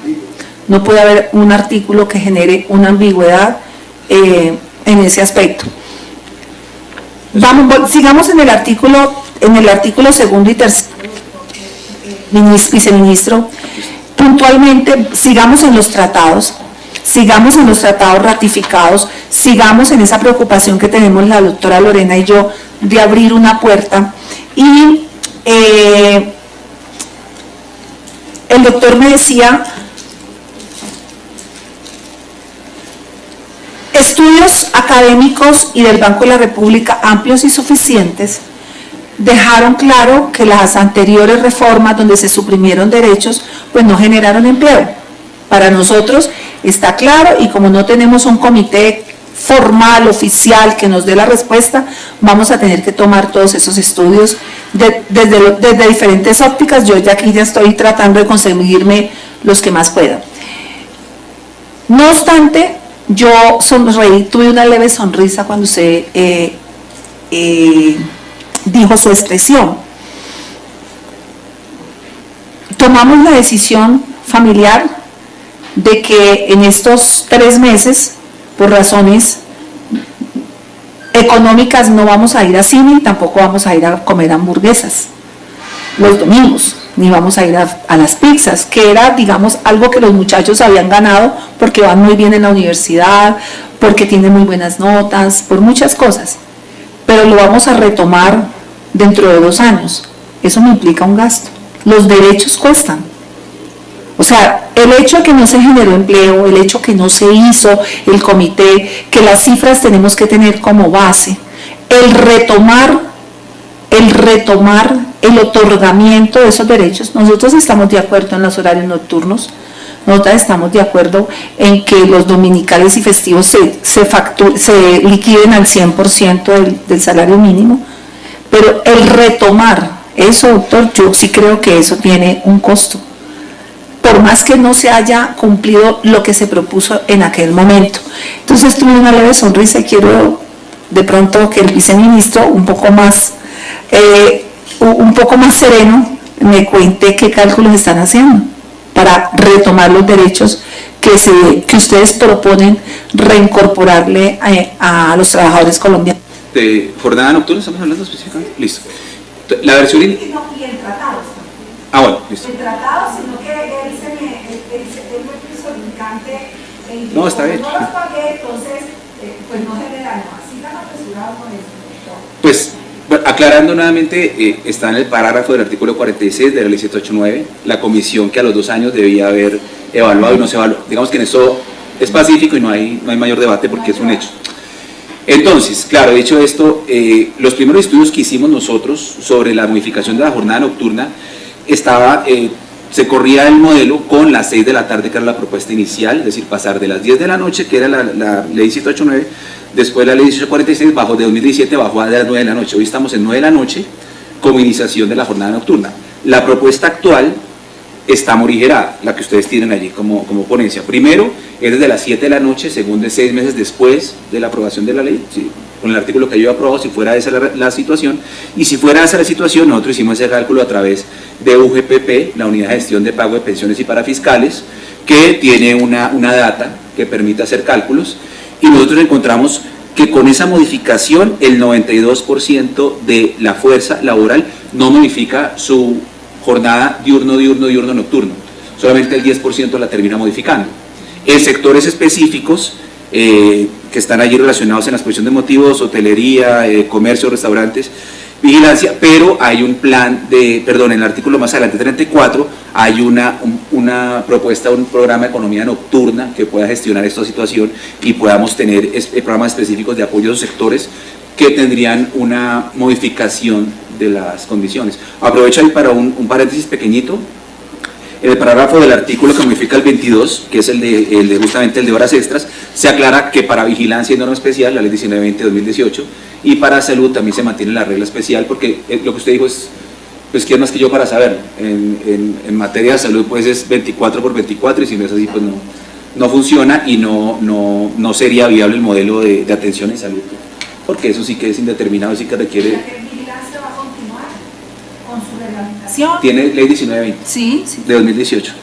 No puede haber un artículo que genere una ambigüedad en ese aspecto. Sigamos en el artículo segundo y tercero, viceministro. Puntualmente, sigamos en los tratados ratificados, sigamos en esa preocupación que tenemos la doctora Lorena y yo de abrir una puerta. Y el doctor me decía, estudios académicos y del Banco de la República amplios y suficientes dejaron claro que las anteriores reformas donde se suprimieron derechos pues no generaron empleo. Para nosotros está claro, y como no tenemos un comité formal, oficial, que nos dé la respuesta, vamos a tener que tomar todos esos estudios desde diferentes ópticas. Yo ya aquí estoy tratando de conseguirme los que más pueda. No obstante, yo sonreí, tuve una leve sonrisa cuando usted dijo su expresión. Tomamos la decisión familiar de que en estos 3 meses, por razones económicas, no vamos a ir a cine y tampoco vamos a ir a comer hamburguesas los domingos, ni vamos a ir a las pizzas, que era, digamos, algo que los muchachos habían ganado porque van muy bien en la universidad, porque tienen muy buenas notas, por muchas cosas, pero lo vamos a retomar dentro de 2 años. Eso me implica un gasto. Los derechos cuestan. O sea, el hecho de que no se generó empleo, el hecho de que no se hizo el comité, que las cifras tenemos que tener como base, el retomar el otorgamiento de esos derechos. Nosotros estamos de acuerdo en los horarios nocturnos, nosotros estamos de acuerdo en que los dominicales y festivos se liquiden al 100% del salario mínimo, pero el retomar eso, doctor, yo sí creo que eso tiene un costo, por más que no se haya cumplido lo que se propuso en aquel momento. Entonces tuve una leve sonrisa y quiero de pronto que el viceministro un poco más sereno me cuente qué cálculos están haciendo para retomar los derechos que ustedes proponen reincorporarle a los trabajadores colombianos. ¿De jornada nocturna estamos hablando específicamente? Listo. La versión... Y en tratados. Bueno, listo. En tratados, sino que él fue solicitante. No, está bien. No los pagué, entonces, pues no generaron. Así tan apresurado con eso. Pues, bueno, aclarando nuevamente, está en el parágrafo del artículo 46 de la ley 789, la comisión que a los 2 años debía haber evaluado y no se evaluó. Digamos que en eso es pacífico y no hay mayor debate porque es un hecho. Entonces, claro, dicho esto, los primeros estudios que hicimos nosotros sobre la modificación de la jornada nocturna estaba se corría el modelo con las 6 de la tarde, que era la propuesta inicial, es decir, pasar de las 10 de la noche, que era la ley 789, después la ley 1846, bajó de 2017, bajó a las 9 de la noche. Hoy estamos en 9 de la noche como iniciación de la jornada nocturna. La propuesta actual está morigerada, la que ustedes tienen allí como ponencia. Primero, es desde las 7 de la noche, segundo es 6 meses después de la aprobación de la ley, ¿sí? Con el artículo que yo he aprobado, si fuera esa la situación, y si fuera esa la situación, nosotros hicimos ese cálculo a través de UGPP, la Unidad de Gestión de Pago de Pensiones y Parafiscales, que tiene una data que permite hacer cálculos, y nosotros encontramos que con esa modificación el 92% de la fuerza laboral no modifica su jornada diurno, nocturno, solamente el 10% la termina modificando. En sectores específicos que están allí relacionados en la exposición de motivos, hotelería, comercio, restaurantes, vigilancia, pero hay un plan de, perdón, en el artículo más adelante 34, hay una propuesta, un programa de economía nocturna que pueda gestionar esta situación y podamos tener programas específicos de apoyo a los sectores que tendrían una modificación de las condiciones. Aprovecho ahí para un paréntesis pequeñito. En el parágrafo del artículo que modifica el 22, que es el de justamente el de horas extras, se aclara que para vigilancia y norma especial, la ley 1920-2018, y para salud también se mantiene la regla especial, porque lo que usted dijo es, pues quién más que yo para saberlo. En materia de salud pues es 24/24, y si no es así pues no funciona y no sería viable el modelo de atención en salud, porque eso sí que es indeterminado, sí que requiere... ¿La vigilancia va a continuar con su reglamentación? Tiene ley 1920 Sí. de 2018.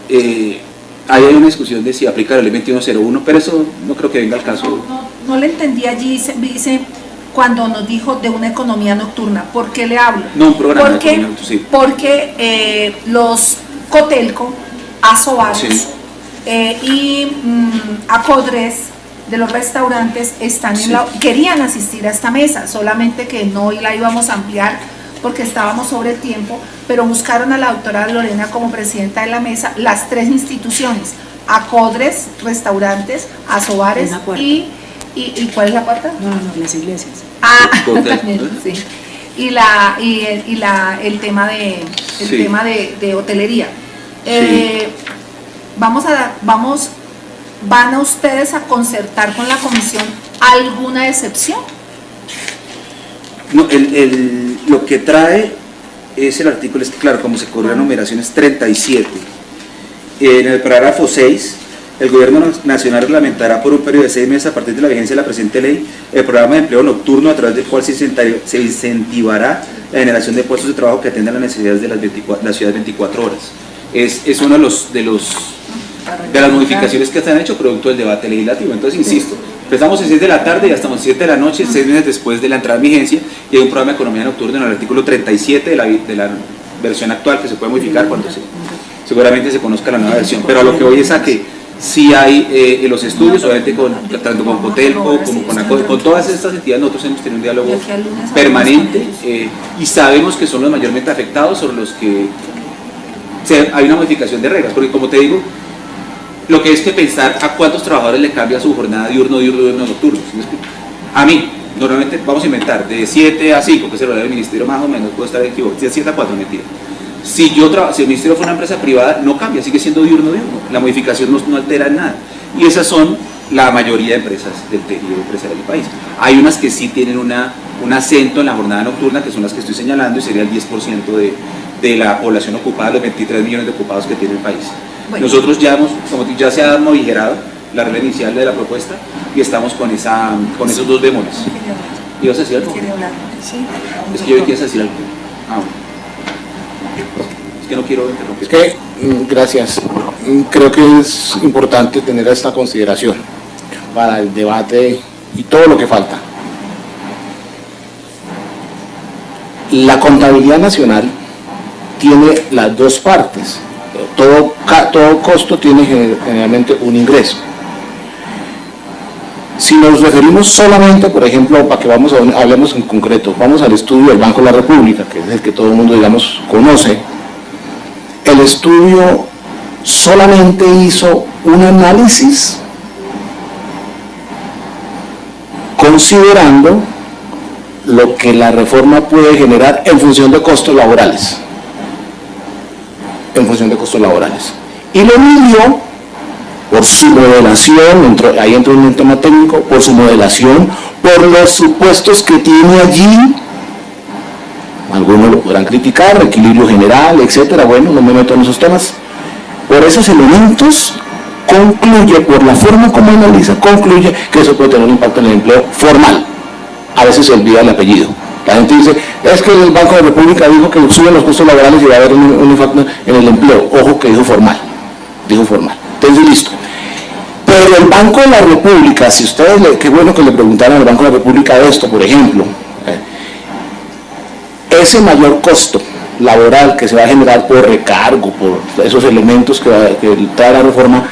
Ahí hay una discusión de si aplica la ley 2101, pero eso no creo que venga al caso. No le entendí allí, dice, cuando nos dijo de una economía nocturna. ¿Por qué le hablo? No, un programa porque, de economía nocturna, sí. Porque los Cotelco, Asobares Sí. Y Acodres de los restaurantes están Sí. querían asistir a esta mesa, solamente que no la íbamos a ampliar porque estábamos sobre el tiempo, pero buscaron a la doctora Lorena como presidenta de la mesa, las tres instituciones, Acodres, restaurantes, Asobares Una cuarta. y ¿cuál es la cuarta? No, las iglesias. Ah, Cotelco, también, ¿no? sí. El tema Sí. de hotelería. Sí. ¿Van a ustedes a concertar con la comisión alguna excepción? No, lo que trae es el artículo, es que claro, como se corrió la numeración es 37. En el parágrafo 6, el Gobierno Nacional reglamentará por un periodo de 6 meses a partir de la vigencia de la presente ley el programa de empleo nocturno a través del cual se incentivará la generación de puestos de trabajo que atiendan las necesidades de las ciudades 24 horas. Es uno de las modificaciones que se han hecho producto del debate legislativo. Entonces, insisto, empezamos a 6 de la tarde y hasta las 7 de la noche, 6 meses después de la entrada en vigencia, y hay un programa de economía nocturna en el artículo 37 de la versión actual que se puede modificar cuando seguramente se conozca la nueva versión. Pero a lo que voy es a que sí hay los estudios, obviamente tanto con Cotelco como con todas estas entidades, nosotros hemos tenido un diálogo permanente y sabemos que son los mayormente afectados sobre los que hay una modificación de reglas, porque como te digo, lo que es que pensar a cuántos trabajadores le cambia su jornada diurno, nocturno. ¿Sí me explico? A mí, normalmente vamos a inventar de 7 a 5, que es el horario del ministerio más o menos, puedo estar equivocado, de 7 a 4, mentira. Si el ministerio fue una empresa privada, no cambia, sigue siendo diurno. La modificación no altera nada. Y esas son la mayoría de empresas del tejido empresarial del país. Hay unas que sí tienen un acento en la jornada nocturna, que son las que estoy señalando, y sería el 10% de la población ocupada, los 23 millones de ocupados que tiene el país. Bueno. Nosotros ya se ha modificado la regla inicial de la propuesta y estamos con esos dos bemoles. ¿Ibas a decir algo? Sí. Es que yo quería decir algo. Bueno. Es que no quiero interrumpir. Es que, gracias, creo que es importante tener esta consideración para el debate y todo lo que falta. La contabilidad nacional tiene las dos partes. Todo costo tiene generalmente un ingreso. Si nos referimos solamente, por ejemplo, para que hablemos en concreto, vamos al estudio del Banco de la República, que es el que todo el mundo, digamos, conoce. El estudio solamente hizo un análisis considerando lo que la reforma puede generar en función de costos laborales. en función de costos laborales. Y lo midió por su modelación, ahí entra un tema técnico, por su modelación, por los supuestos que tiene allí. Algunos lo podrán criticar, equilibrio general, etcétera. Bueno, no me meto en esos temas. Por esos elementos, concluye, por la forma como analiza, concluye que eso puede tener un impacto en el empleo formal. A veces se olvida el apellido. La gente dice, es que el Banco de la República dijo que suben los costos laborales y va a haber un impacto en el empleo. Ojo que dijo formal. Dijo formal. Entonces, listo. Pero el Banco de la República, si ustedes, qué bueno que le preguntaran al Banco de la República esto, por ejemplo, ese mayor costo laboral que se va a generar por recargo, por esos elementos que trae la reforma,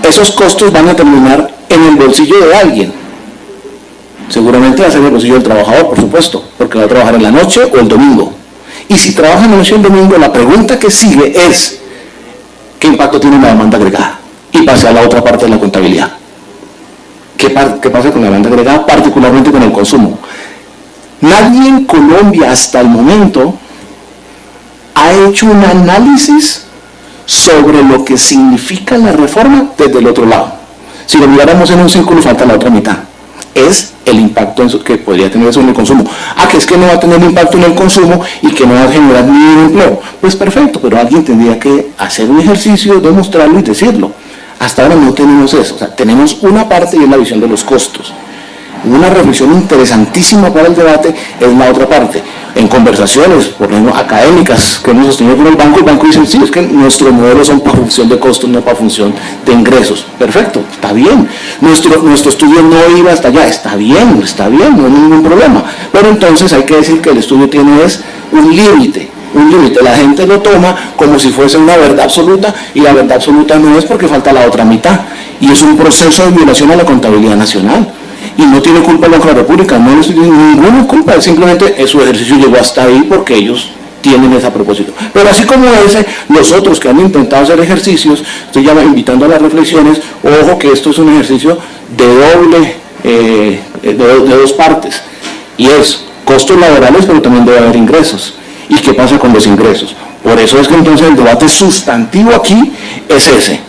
esos costos van a terminar en el bolsillo de alguien. Seguramente va a ser en el bolsillo del trabajador, por supuesto, porque va a trabajar en la noche o el domingo. Y si trabaja en la noche o el domingo, la pregunta que sigue es, ¿qué impacto tiene la demanda agregada? Y pasa a la otra parte de la contabilidad. ¿Qué pasa con la demanda agregada? Particularmente con el consumo. Nadie en Colombia hasta el momento ha hecho un análisis sobre lo que significa la reforma desde el otro lado. Si lo miráramos en un círculo, falta la otra mitad. Es el impacto que podría tener eso en el consumo. Que es que no va a tener impacto en el consumo y que no va a generar ningún empleo. Pues perfecto, pero alguien tendría que hacer un ejercicio, demostrarlo y decirlo. Hasta ahora no tenemos eso. O sea, tenemos una parte y es la visión de los costos. Una reflexión interesantísima para el debate es la otra parte. En conversaciones, por ejemplo, académicas que hemos sostenido con el banco dice, sí, es que nuestros modelos son para función de costos, no para función de ingresos. Perfecto, está bien. Nuestro estudio no iba hasta allá, está bien, no hay ningún problema. Pero entonces hay que decir que el estudio tiene un límite. La gente lo toma como si fuese una verdad absoluta y la verdad absoluta no es porque falta la otra mitad. Y es un proceso de violación a la contabilidad nacional. Y no tiene culpa el Banco de la República, no les tiene ninguna culpa, simplemente su ejercicio llegó hasta ahí porque ellos tienen ese propósito. Pero así como los otros que han intentado hacer ejercicios, estoy ya invitando a las reflexiones, ojo que esto es un ejercicio de dos partes, y es costos laborales, pero también debe haber ingresos. ¿Y qué pasa con los ingresos? Por eso es que entonces el debate sustantivo aquí es ese.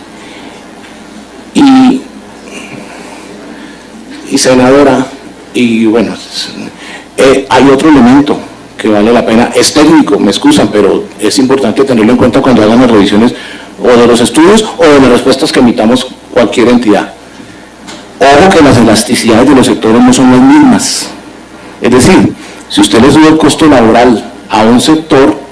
Y senadora, y bueno, hay otro elemento que vale la pena, es técnico, me excusan, pero es importante tenerlo en cuenta cuando hagan las revisiones o de los estudios o de las respuestas que emitamos cualquier entidad. Ojo que las elasticidades de los sectores no son las mismas. Es decir, si usted le sube el costo laboral a un sector,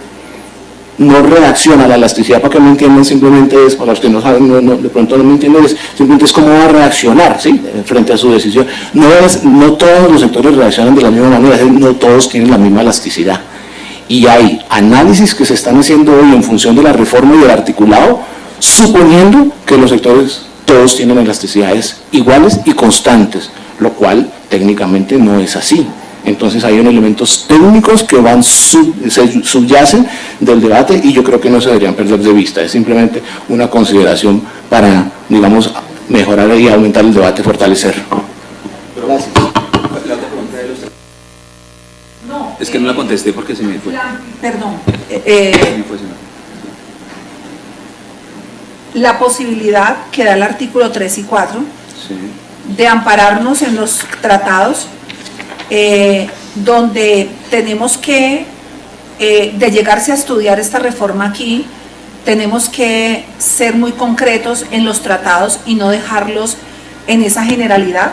no reacciona a la elasticidad, para que me entiendan, simplemente es, para los que no saben, de pronto no me entienden, simplemente es cómo va a reaccionar, ¿sí?, frente a su decisión. No todos los sectores reaccionan de la misma manera, no todos tienen la misma elasticidad. Y hay análisis que se están haciendo hoy en función de la reforma y del articulado, suponiendo que los sectores todos tienen elasticidades iguales y constantes, lo cual técnicamente no es así. Entonces hay elementos técnicos que subyacen del debate y yo creo que no se deberían perder de vista. Es simplemente una consideración para, digamos, mejorar y aumentar el debate, fortalecer. Gracias. La otra pregunta de los... No, es que no la contesté porque se me fue. Perdón. Se me fue, La posibilidad que da el artículo 3 y 4 de ampararnos en los tratados donde tenemos que, de llegarse a estudiar esta reforma aquí, tenemos que ser muy concretos en los tratados y no dejarlos en esa generalidad.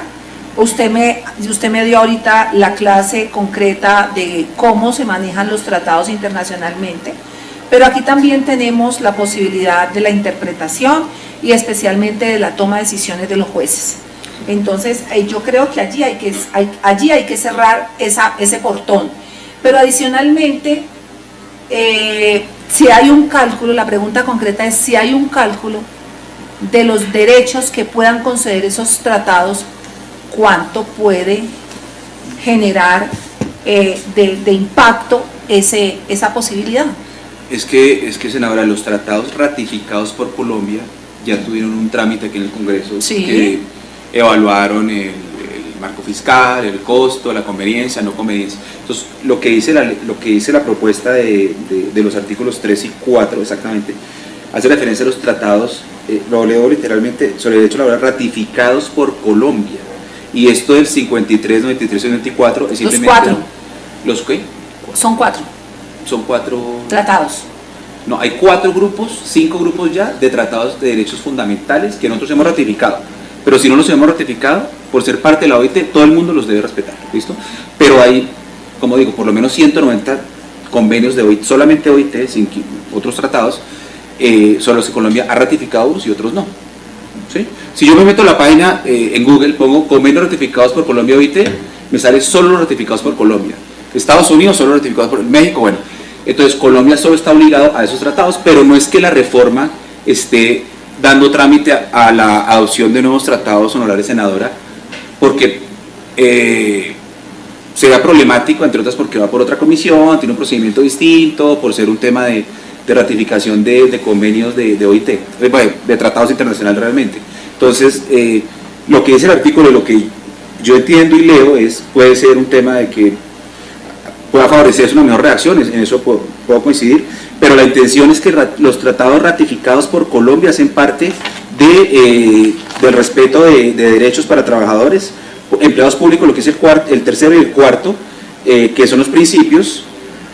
Usted me dio ahorita la clase concreta de cómo se manejan los tratados internacionalmente, pero aquí también tenemos la posibilidad de la interpretación y especialmente de la toma de decisiones de los jueces. Entonces, yo creo que allí hay que cerrar ese portón. Pero adicionalmente, si hay un cálculo, la pregunta concreta es si hay un cálculo de los derechos que puedan conceder esos tratados, cuánto puede generar de impacto esa posibilidad. Es que, senadora, los tratados ratificados por Colombia ya tuvieron un trámite aquí en el Congreso, sí, que evaluaron el marco fiscal, el costo, la conveniencia, no conveniencia. Entonces, lo que dice la propuesta de los artículos 3 y 4 exactamente, hace referencia a los tratados, lo leo literalmente, sobre el derecho laboral ratificados por Colombia. Y esto del 53, 93 y 94 es simplemente... Los 4. ¿Los qué? Son 4 Son 4... tratados. No, hay 4 grupos, 5 grupos ya de tratados de derechos fundamentales que nosotros hemos ratificado. Pero si no los hemos ratificado, por ser parte de la OIT, todo el mundo los debe respetar, ¿listo? Pero hay, como digo, por lo menos 190 convenios de OIT, solamente OIT, sin otros tratados, son los que Colombia ha ratificado unos y otros no. ¿Sí? Si yo me meto a la página en Google, pongo convenios ratificados por Colombia OIT, me sale solo los ratificados por Colombia. Estados Unidos solo ratificados por México, bueno. Entonces Colombia solo está obligado a esos tratados, pero no es que la reforma esté dando trámite a la adopción de nuevos tratados, honorable senadora, porque será problemático, entre otras porque va por otra comisión, tiene un procedimiento distinto, por ser un tema de ratificación de convenios de OIT, de tratados internacionales realmente. Entonces, lo que dice el artículo, lo que yo entiendo y leo, puede ser un tema de que pueda favorecerse una mejor reacción, en eso puedo coincidir, pero la intención es que los tratados ratificados por Colombia hacen parte del respeto de derechos para trabajadores, empleados públicos, lo que es el tercero y el cuarto, que son los principios,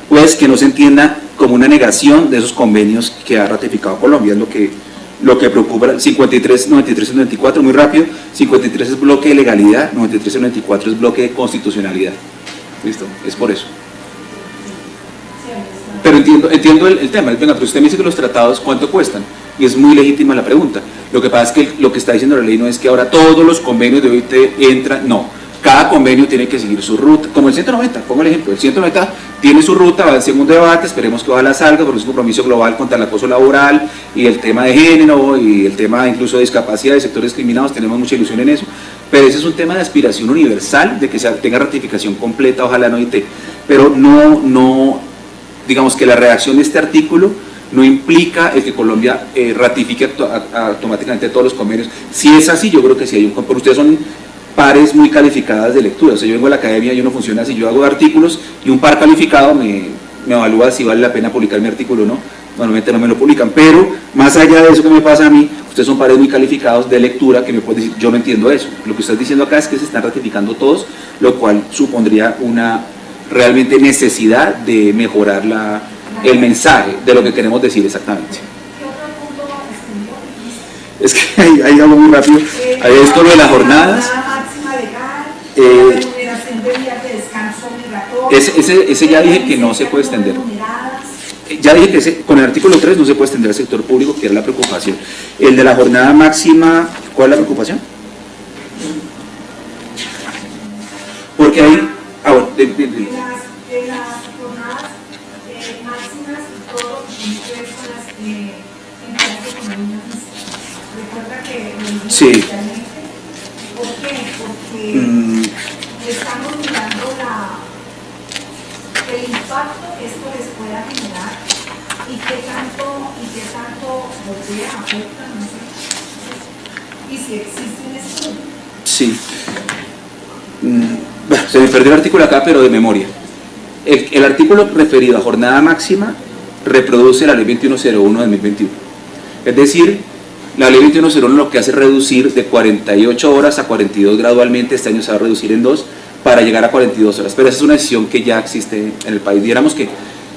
pues que no se entienda como una negación de esos convenios que ha ratificado Colombia, es lo que preocupa. 53, 93 y 94, muy rápido. 53 es bloque de legalidad, 93 y 94 es bloque de constitucionalidad. ¿Listo? Es por eso. Pero entiendo el tema. Venga, pero usted me dice que los tratados, ¿cuánto cuestan? Y es muy legítima la pregunta. Lo que pasa es que lo que está diciendo la ley no es que ahora todos los convenios de OIT entran, no. Cada convenio tiene que seguir su ruta, como el 190, pongo el ejemplo, el 190 tiene su ruta, va al segundo debate, esperemos que ojalá salga, porque es un compromiso global contra el acoso laboral y el tema de género y el tema incluso de discapacidad de sectores discriminados, tenemos mucha ilusión en eso, pero ese es un tema de aspiración universal, de que tenga ratificación completa, ojalá en OIT, pero no, digamos que la redacción de este artículo no implica el que Colombia ratifique automáticamente todos los convenios. Si es así, yo creo que sí hay un compromiso. Ustedes son pares muy calificadas de lectura, o sea, yo vengo a la academia y uno funciona así, yo hago artículos y un par calificado me evalúa si vale la pena publicar mi artículo o no, normalmente no me lo publican, pero más allá de eso que me pasa a mí, ustedes son pares muy calificados de lectura que me pueden decir, yo no entiendo eso, lo que estás diciendo acá es que se están ratificando todos, lo cual supondría una realmente necesidad de mejorar el mensaje de lo que queremos decir exactamente. Es que hay algo muy rápido, hay esto de las jornadas. Ese ya dije que no se puede extender. Ya dije que con el artículo 3 no se puede extender al sector público, que era la preocupación. El de la jornada máxima, ¿cuál es la preocupación? Porque ahí... bueno, de las jornadas máximas y todo incluye con las entidades económicas. Recuerda que sí. ¿Por qué? Porque estamos mirando el impacto que esto les pueda generar y qué tanto golpea, afecta, no sé. Y si existe un estudio. Sí. Bueno, se me perdió el artículo acá, pero de memoria. El artículo referido a jornada máxima reproduce la ley 2101 de 2021. Es decir, la ley 2101 lo que hace es reducir de 48 horas a 42 gradualmente, este año se va a reducir en 2 para llegar a 42 horas, pero esa es una decisión que ya existe en el país. Diéramos que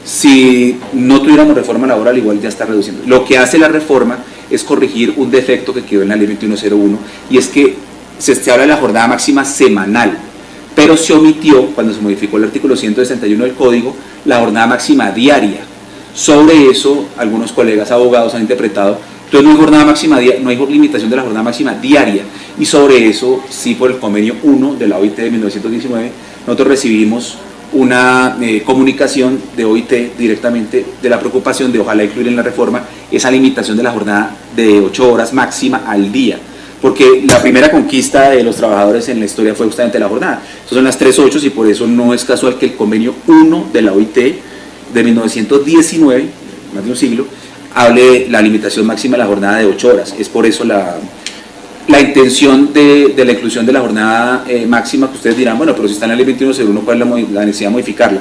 si no tuviéramos reforma laboral igual ya está reduciendo. Lo que hace la reforma es corregir un defecto que quedó en la ley 2101 y es que se habla de la jornada máxima semanal, pero se omitió cuando se modificó el artículo 161 del Código la jornada máxima diaria. Sobre eso algunos colegas abogados han interpretado, entonces no hay jornada máxima no hay limitación de la jornada máxima diaria, y sobre eso sí, por el convenio 1 de la OIT de 1919 nosotros recibimos una comunicación de OIT directamente de la preocupación de ojalá incluir en la reforma esa limitación de la jornada de 8 horas máxima al día, porque la primera conquista de los trabajadores en la historia fue justamente la jornada. Estos son las 3/8 y por eso no es casual que el convenio 1 de la OIT de 1919, más de un siglo, hable de la limitación máxima de la jornada de 8 horas. Es por eso la intención de la inclusión de la jornada máxima, que ustedes dirán, bueno, pero si está en la ley 2101, ¿cuál es la necesidad de modificarla?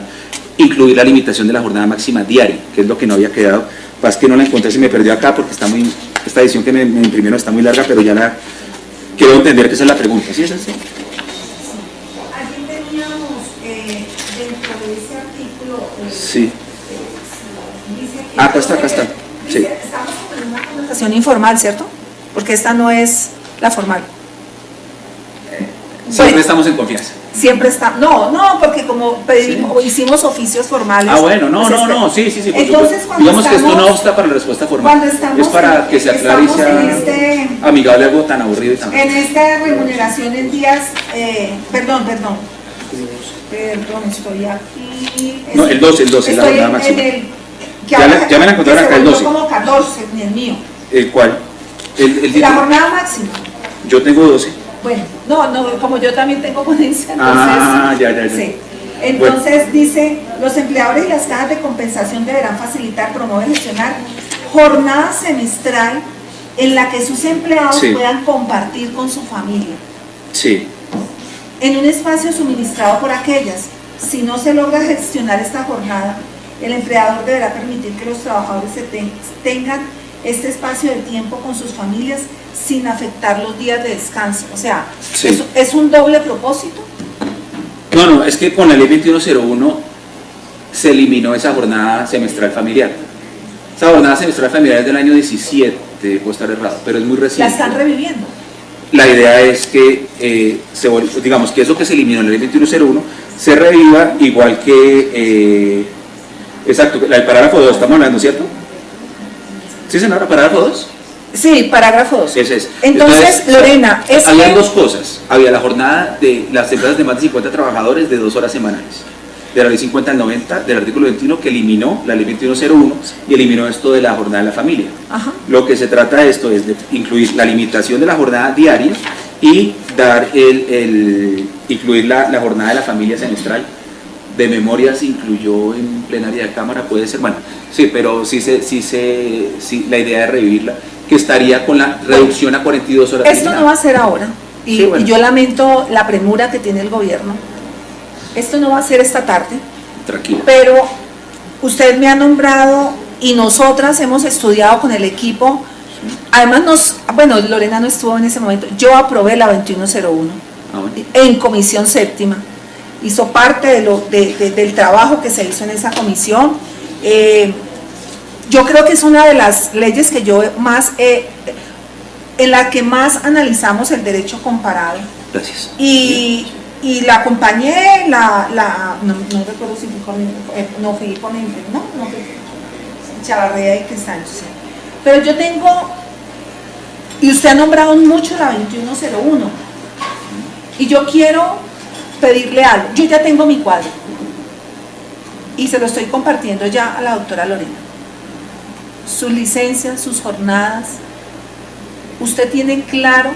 Incluir la limitación de la jornada máxima diaria, que es lo que no había quedado, Pasa que no la encontré, se me perdió acá porque está muy, esta edición que me imprimieron está muy larga, pero ya la quiero entender que esa es la pregunta. ¿Sí es así? Allí teníamos dentro de ese artículo. Sí. Dice que Ah, acá está. Sí. dice, estamos como en una Conversación informal, ¿cierto? Porque esta no es la formal. Siempre Bueno, estamos en confianza. siempre está. No, porque como pedimos, hicimos oficios formales. Ah, bueno, no, pues sí, por Entonces, supuesto. cuando Digamos que esto no estamos- obsta para la respuesta formal. cuando estamos es para en- que se aclare y estamos sea en este- amigable algo tan aburrido y tan... En esta remuneración en días, perdón, estoy aquí. No, el 12, es la Estoy jornada en máxima. el. Ya me la encontraron acá, el 12. Como 14, ni el mío. ¿El cuál? El La título. jornada máxima. Yo tengo 12. Bueno, no, como yo también tengo ponencia, entonces. Ah, ya. Sí. Entonces dice, los empleadores y las cajas de compensación deberán facilitar, promover y gestionar jornada semestral en la que sus empleados Sí. puedan compartir con su familia, Sí. en un espacio suministrado por aquellas. Si no se logra gestionar esta jornada, el empleador deberá permitir que los trabajadores tengan este espacio de tiempo con sus familias sin afectar los días de descanso. O sea, Sí. es un doble propósito. No, es que con la ley 2101 se eliminó esa jornada semestral familiar. Esa jornada semestral familiar es del año 17, puedo estar errado, pero es muy La reciente. están reviviendo. La idea es que, digamos, que eso que se eliminó en la ley 2101 se reviva igual que, exacto, el parágrafo 2, estamos hablando, ¿cierto? ¿Sí, señora? ¿Parágrafo 2? Sí, parágrafo 2. Ese es. Entonces, Lorena, es había que- dos cosas. Había la jornada de las empresas de más de 50 trabajadores de 2 horas semanales. De la ley 50 al 90, del artículo 21, que eliminó la ley 2101 y eliminó esto de la jornada de la familia. Ajá. Lo que se trata de esto es de incluir la limitación de la jornada diaria y dar incluir la jornada de la familia semestral. De memoria se incluyó en plenaria de Cámara, puede ser, bueno, sí, pero sí, la idea de revivirla, que estaría con la reducción a 42 horas. Esto no va a ser ahora. Y, Sí, bueno. y yo lamento la premura que tiene el gobierno. Esto no va a ser esta tarde, Tranquila. pero usted me ha nombrado y nosotras hemos estudiado con el equipo. Además, Lorena no estuvo en ese momento. Yo aprobé la 2101 Ah, bueno. en comisión séptima. Hizo parte del trabajo que se hizo en esa comisión. Yo creo que es una de las leyes que yo más, en la que más analizamos el derecho comparado. Gracias. Y la acompañé, no recuerdo si fui ponente, no fui Chavarría y Cristancho, sí. Pero yo tengo, y usted ha nombrado mucho la 2101, y yo quiero pedirle algo. Yo ya tengo mi cuadro, y se lo estoy compartiendo ya a la doctora Lorena. Sus licencias, sus jornadas, ¿usted tiene claro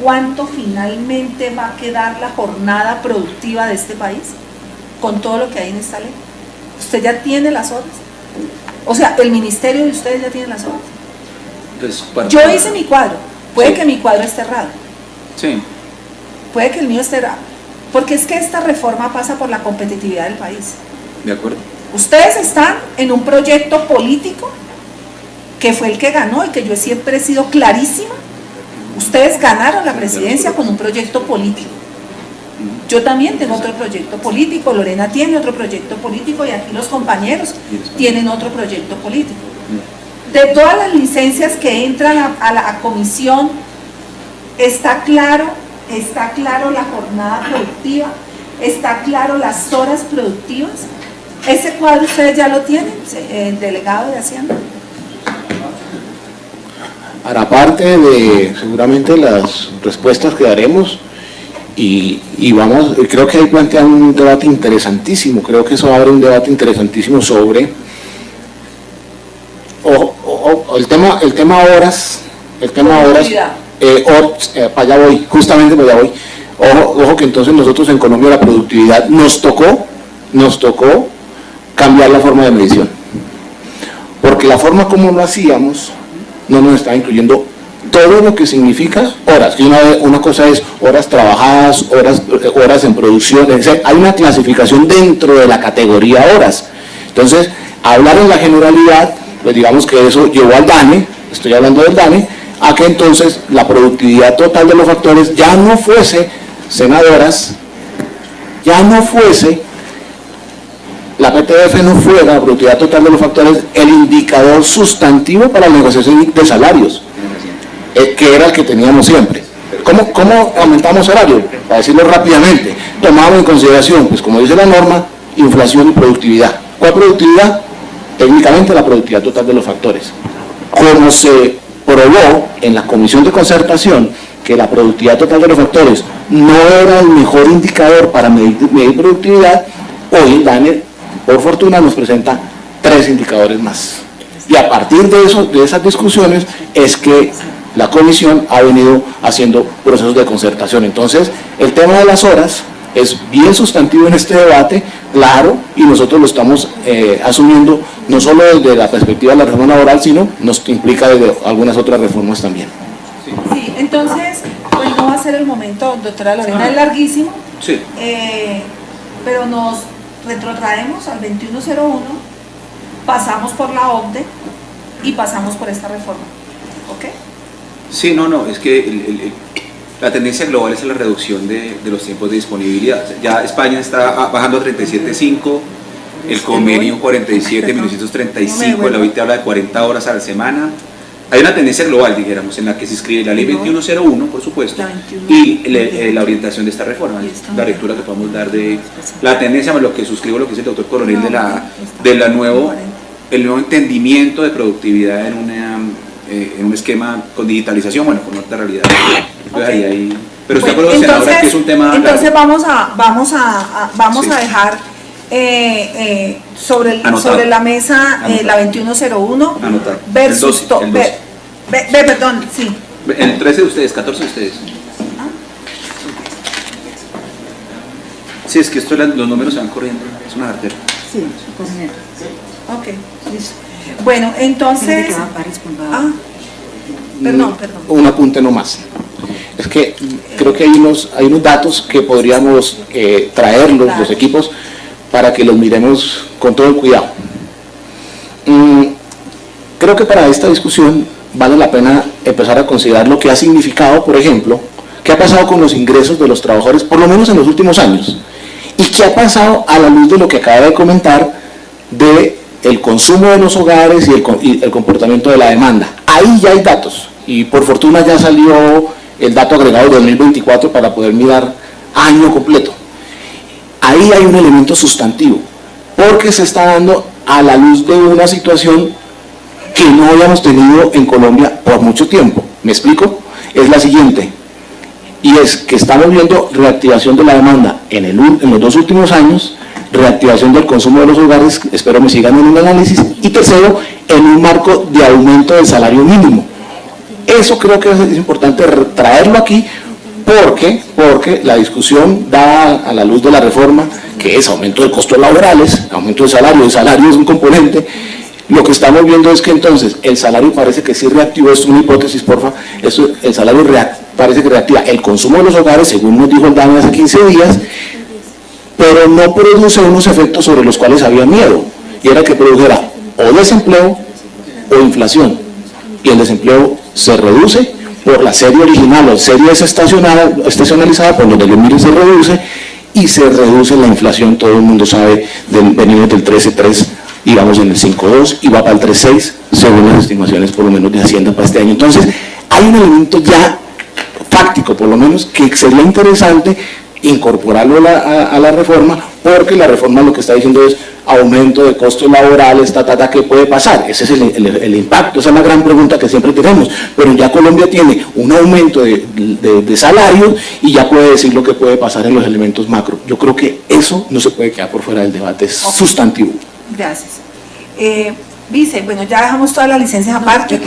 cuánto finalmente va a quedar la jornada productiva de este país con todo lo que hay en esta ley? ¿Usted ya tiene las horas? O sea, el ministerio de ustedes ya tiene las horas. Pues, Yo hice mi cuadro, puede Sí. que mi cuadro esté errado, Sí, puede que el mío esté errado, porque es que esta reforma pasa por la competitividad del país. de acuerdo. Ustedes están en un proyecto político que fue el que ganó y que yo siempre he sido clarísima. Ustedes ganaron la presidencia con un proyecto político. Yo también tengo otro proyecto político, Lorena tiene otro proyecto político y aquí los compañeros tienen otro proyecto político. De todas las licencias que entran a la comisión, está claro la jornada productiva, está claro las horas productivas. Ese cuadro ustedes ya lo tienen, el delegado de Hacienda. Para parte de seguramente las respuestas que daremos y creo que ahí plantean un debate interesantísimo, creo que eso abre un debate interesantísimo sobre el tema horas, Productividad. para allá voy, justamente para allá voy. Ojo que entonces nosotros en Colombia la productividad nos tocó cambiar la forma de medición, porque la forma como lo hacíamos no nos está incluyendo todo lo que significa horas. Y una cosa es horas trabajadas, horas en producción, hay una clasificación dentro de la categoría horas. Entonces, hablar en la generalidad pues digamos que eso llevó al DANE, estoy hablando del DANE, a que entonces la productividad total de los factores ya no fuese, senadoras, ya no fuese, la PTF no fuera, la productividad total de los factores, el indicador sustantivo para la negociación de salarios, que era el que teníamos siempre. ¿Cómo aumentamos salario? Para decirlo rápidamente, tomamos en consideración, pues como dice la norma, inflación y productividad. ¿Cuál productividad? Técnicamente la productividad total de los factores. Como se probó en la comisión de concertación que la productividad total de los factores no era el mejor indicador para medir productividad, hoy el DANE, por fortuna, nos presenta 3 indicadores más. Y a partir de eso, de esas discusiones, es que la comisión ha venido haciendo procesos de concertación. Entonces, el tema de las horas es bien sustantivo en este debate, claro, y nosotros lo estamos asumiendo no solo desde la perspectiva de la reforma laboral, sino nos implica desde algunas otras reformas también. Sí, entonces, pues no va a ser el momento, doctora Lorena, es larguísimo, Sí. pero nos retrotraemos al 2101, pasamos por la OCDE y pasamos por esta reforma, ¿ok? Sí, no, es que la tendencia global es a la reducción de los tiempos de disponibilidad. Ya España está bajando a 37.5, el convenio 47, 1935, la OIT habla de 40 horas a la semana. Hay una tendencia global, dijéramos, en la que se inscribe la ley 2101, por supuesto, y la orientación de esta reforma, la lectura que podemos dar de la tendencia, lo que suscribo lo que dice el doctor Coronel el nuevo entendimiento de productividad en un esquema con digitalización, bueno, con otra realidad. Pero estoy de acuerdo, senadora, que es un tema. Entonces vamos a dejar sobre la mesa la 2101 Anotar. versus El 12. perdón, sí. El 13 de ustedes, 14 de ustedes. Sí, es que los números se van corriendo, es una arteria. Sí, coronel. Ok, listo. Bueno, entonces. Perdón. Un apunte nomás. Es que creo que hay unos datos que podríamos traerlos, los equipos, para que los miremos con todo el cuidado. Creo que para esta discusión vale la pena empezar a considerar lo que ha significado, por ejemplo, qué ha pasado con los ingresos de los trabajadores, por lo menos en los últimos años, y qué ha pasado a la luz de lo que acaba de comentar de el consumo de los hogares y el comportamiento de la demanda. Ahí ya hay datos, y por fortuna ya salió el dato agregado de 2024 para poder mirar año completo. Ahí hay un elemento sustantivo, porque se está dando a la luz de una situación que no habíamos tenido en Colombia por mucho tiempo. ¿Me explico? Es la siguiente, y es que estamos viendo reactivación de la demanda en los 2 últimos años, reactivación del consumo de los hogares, espero me sigan en el análisis, y tercero, en un marco de aumento del salario mínimo. Eso creo que es importante traerlo aquí, porque la discusión dada a la luz de la reforma, que es aumento de costos laborales, aumento de salario, el salario es un componente, lo que estamos viendo es que entonces el salario parece que sí reactivó, es una hipótesis, porfa, el salario parece que reactiva el consumo de los hogares, según nos dijo el DANE hace 15 días, pero no produce unos efectos sobre los cuales había miedo, y era que produjera o desempleo o inflación, y el desempleo se reduce por la serie original, o serie estacionalizada, por donde el MIR se reduce, y se reduce la inflación, todo el mundo sabe, venimos del 13.3, digamos en el 5.2, y va para el 3.6, según las estimaciones por lo menos de Hacienda para este año. Entonces, hay un elemento ya fáctico, por lo menos, que sería interesante incorporarlo a la reforma, porque la reforma lo que está diciendo es aumento de costos laborales, ¿qué puede pasar? Ese es el impacto, esa es la gran pregunta que siempre tenemos, pero ya Colombia tiene un aumento de salarios y ya puede decir lo que puede pasar en los elementos macro. Yo creo que eso no se puede quedar por fuera del debate, es sustantivo. Gracias. Vice, bueno, ya dejamos todas las licencias aparte.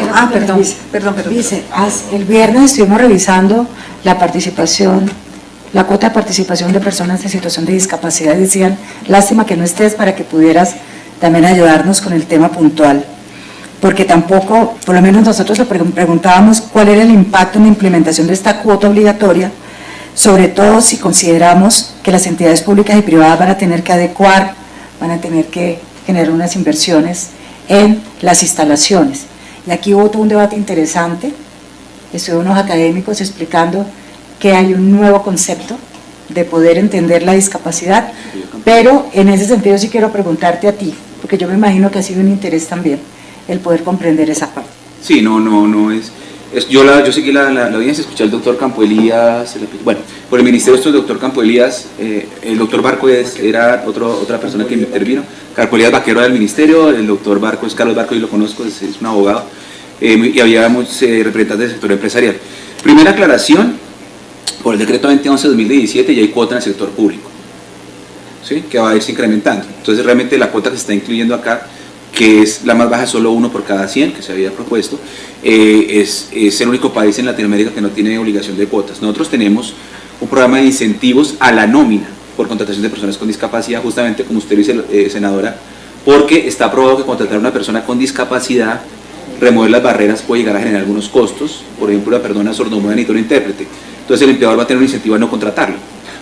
Perdón. Vice, el viernes estuvimos revisando la cuota de participación de personas en situación de discapacidad. Decían, lástima que no estés para que pudieras también ayudarnos con el tema puntual, porque tampoco, por lo menos nosotros le preguntábamos cuál era el impacto en la implementación de esta cuota obligatoria, sobre todo si consideramos que las entidades públicas y privadas van a tener que adecuar, van a tener que generar unas inversiones en las instalaciones. Y aquí hubo todo un debate interesante, estuvieron unos académicos explicando que hay un nuevo concepto de poder entender la discapacidad, pero en ese sentido sí quiero preguntarte a ti, porque yo me imagino que ha sido un interés también el poder comprender esa parte. Sí, no es yo seguí la audiencia, escuché al doctor Campo Elías, bueno, por el ministerio esto el doctor Campo Elías, el doctor Barco era otra persona que intervino, Campo Elías Vaquero del ministerio, el doctor Barco es Carlos Barco, yo lo conozco, es un abogado, y había muchos representantes del sector empresarial. Primera aclaración, por el decreto 2011-2017 ya hay cuota en el sector público, ¿sí? Que va a irse incrementando, entonces realmente la cuota que se está incluyendo acá, que es la más baja, solo 1 por cada 100 que se había propuesto, es el único país en Latinoamérica que no tiene obligación de cuotas. Nosotros tenemos un programa de incentivos a la nómina por contratación de personas con discapacidad, justamente como usted dice, senadora, porque está probado que contratar a una persona con discapacidad, remover las barreras puede llegar a generar algunos costos, por ejemplo, la persona sordomuda necesita un intérprete, entonces el empleador va a tener un incentivo a no contratarlo.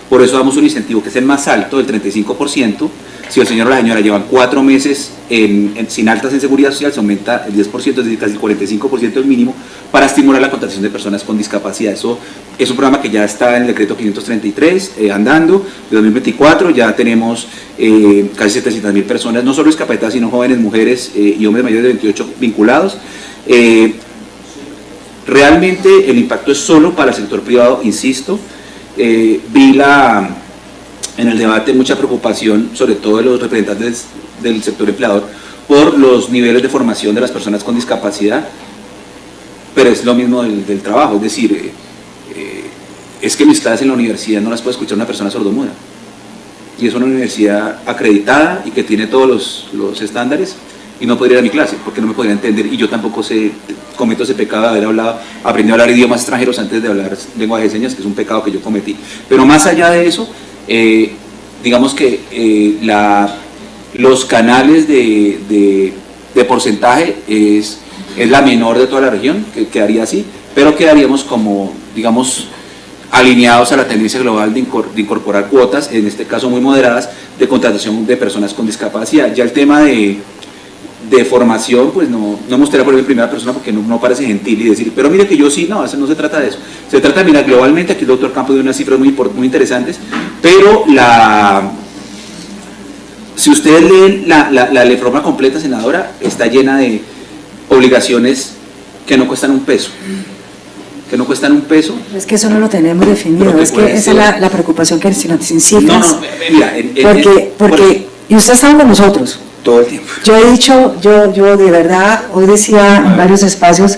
Por eso damos un incentivo que es el más alto, del 35%. Si el señor o la señora llevan 4 meses sin altas en seguridad social, se aumenta el 10%, es decir, casi el 45% el mínimo, para estimular la contratación de personas con discapacidad. Eso es un programa que ya está en el decreto 533, andando, de 2024, ya tenemos casi 700.000 personas, no solo discapacitadas, sino jóvenes, mujeres y hombres mayores de 28 vinculados. Realmente el impacto es solo para el sector privado, insisto. Vi en el debate mucha preocupación, sobre todo de los representantes del sector empleador, por los niveles de formación de las personas con discapacidad, pero es lo mismo del trabajo, es decir, es que mis clases en la universidad no las puede escuchar una persona sordomuda, y es una universidad acreditada y que tiene todos los estándares, y no podría ir a mi clase, porque no me podría entender, y yo tampoco cometo ese pecado de haber aprendido a hablar idiomas extranjeros antes de hablar lenguaje de señas, que es un pecado que yo cometí. Pero más allá de eso, digamos que los canales de porcentaje es la menor de toda la región, que quedaría así, pero quedaríamos como, digamos, alineados a la tendencia global de incorporar cuotas, en este caso muy moderadas, de contratación de personas con discapacidad. Ya el tema de formación, pues no me gustaría poner en primera persona porque no parece gentil y decir, pero mire que yo sí, no se trata de eso. Se trata de mirar globalmente, aquí el doctor Campos dio unas cifras muy interesantes, pero si ustedes leen la reforma completa, senadora, está llena de obligaciones que no cuestan un peso. Es que eso no lo tenemos definido, es que esa es la preocupación que sin cifras. Mira, porque y usted ha estado con nosotros. Todo el tiempo. Yo he dicho, yo de verdad, hoy decía en varios espacios,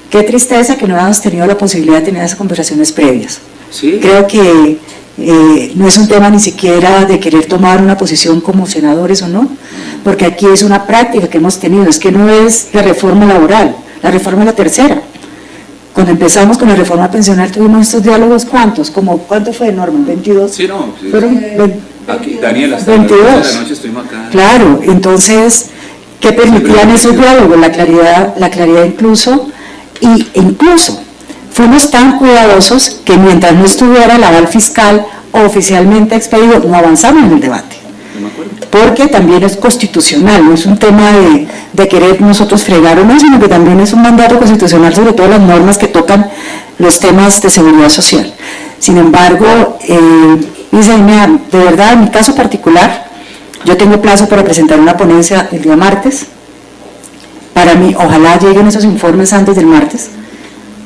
qué tristeza que no hayamos tenido la posibilidad de tener esas conversaciones previas. ¿Sí? Creo que no es un tema ni siquiera de querer tomar una posición como senadores o no, porque aquí es una práctica que hemos tenido, es que no es la reforma laboral, la reforma es la tercera. Cuando empezamos con la reforma pensional tuvimos estos diálogos, ¿cuánto fue, Norman? ¿22? Sí, no. Sí. Fueron aquí, Daniel, hasta 22. las 12 de la noche estuvimos acá. Claro, entonces, ¿qué permitían esos diálogos? La claridad incluso, y incluso fuimos tan cuidadosos que mientras no estuviera el aval fiscal oficialmente expedido, no avanzamos en el debate. Porque también es constitucional, no es un tema de querer nosotros fregar o no, sino que también es un mandato constitucional sobre todas las normas que tocan los temas de seguridad social. Sin embargo, de verdad, en mi caso particular, yo tengo plazo para presentar una ponencia el día martes. Para mí, ojalá lleguen esos informes antes del martes,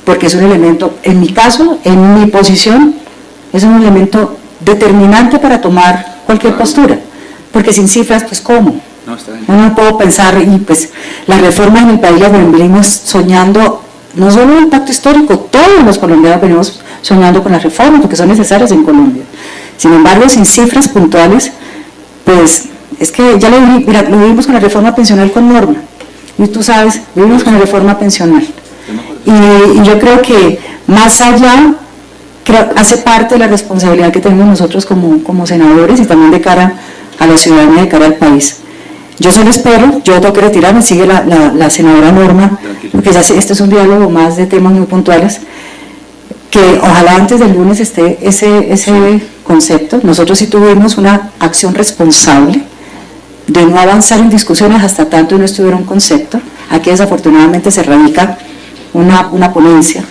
porque es un elemento, en mi caso, en mi posición, es un elemento determinante para tomar cualquier postura. Porque sin cifras, pues ¿cómo? No puedo pensar, y pues las reformas en el país las venimos soñando, no solo el impacto histórico, todos los colombianos venimos soñando con las reformas, porque son necesarias en Colombia. Sin embargo, sin cifras puntuales, pues es que ya lo vivimos con la reforma pensional con Norma, y tú sabes, vivimos con la reforma pensional. Y yo creo que más allá, hace parte de la responsabilidad que tenemos nosotros como senadores y también de cara a la ciudadanía, de cara al país. Yo solo espero, yo tengo que retirarme, sigue la senadora Norma, porque ya sé, este es un diálogo más de temas muy puntuales, que ojalá antes del lunes esté ese concepto. Nosotros sí tuvimos una acción responsable de no avanzar en discusiones hasta tanto no estuviera un concepto. Aquí desafortunadamente se radica una ponencia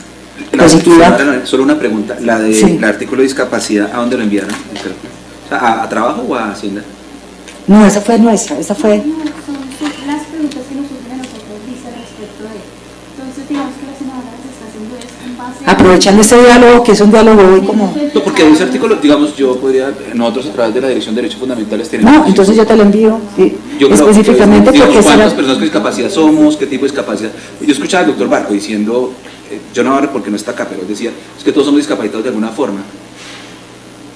positiva. Solo una pregunta, Sí. el artículo de discapacidad, ¿a dónde lo enviaron? O sea, ¿a trabajo o a Hacienda? No, esa fue nuestra, esa fue... No, son las preguntas que nos surgen a nosotros dice respecto de. Entonces, digamos que la senadora se está haciendo esto en base a. Aprovechando este diálogo, que es un diálogo hoy como... No, porque ese artículo, digamos, yo podría, nosotros a través de la Dirección de Derechos Fundamentales tenemos... No, entonces yo te lo envío sí, Yo creo, específicamente digamos, porque... ¿cuántas será- personas con discapacidad somos? ¿Qué tipo de discapacidad? Yo escuchaba al doctor Barco diciendo, yo no hablo porque no está acá, pero él decía, es que todos somos discapacitados de alguna forma.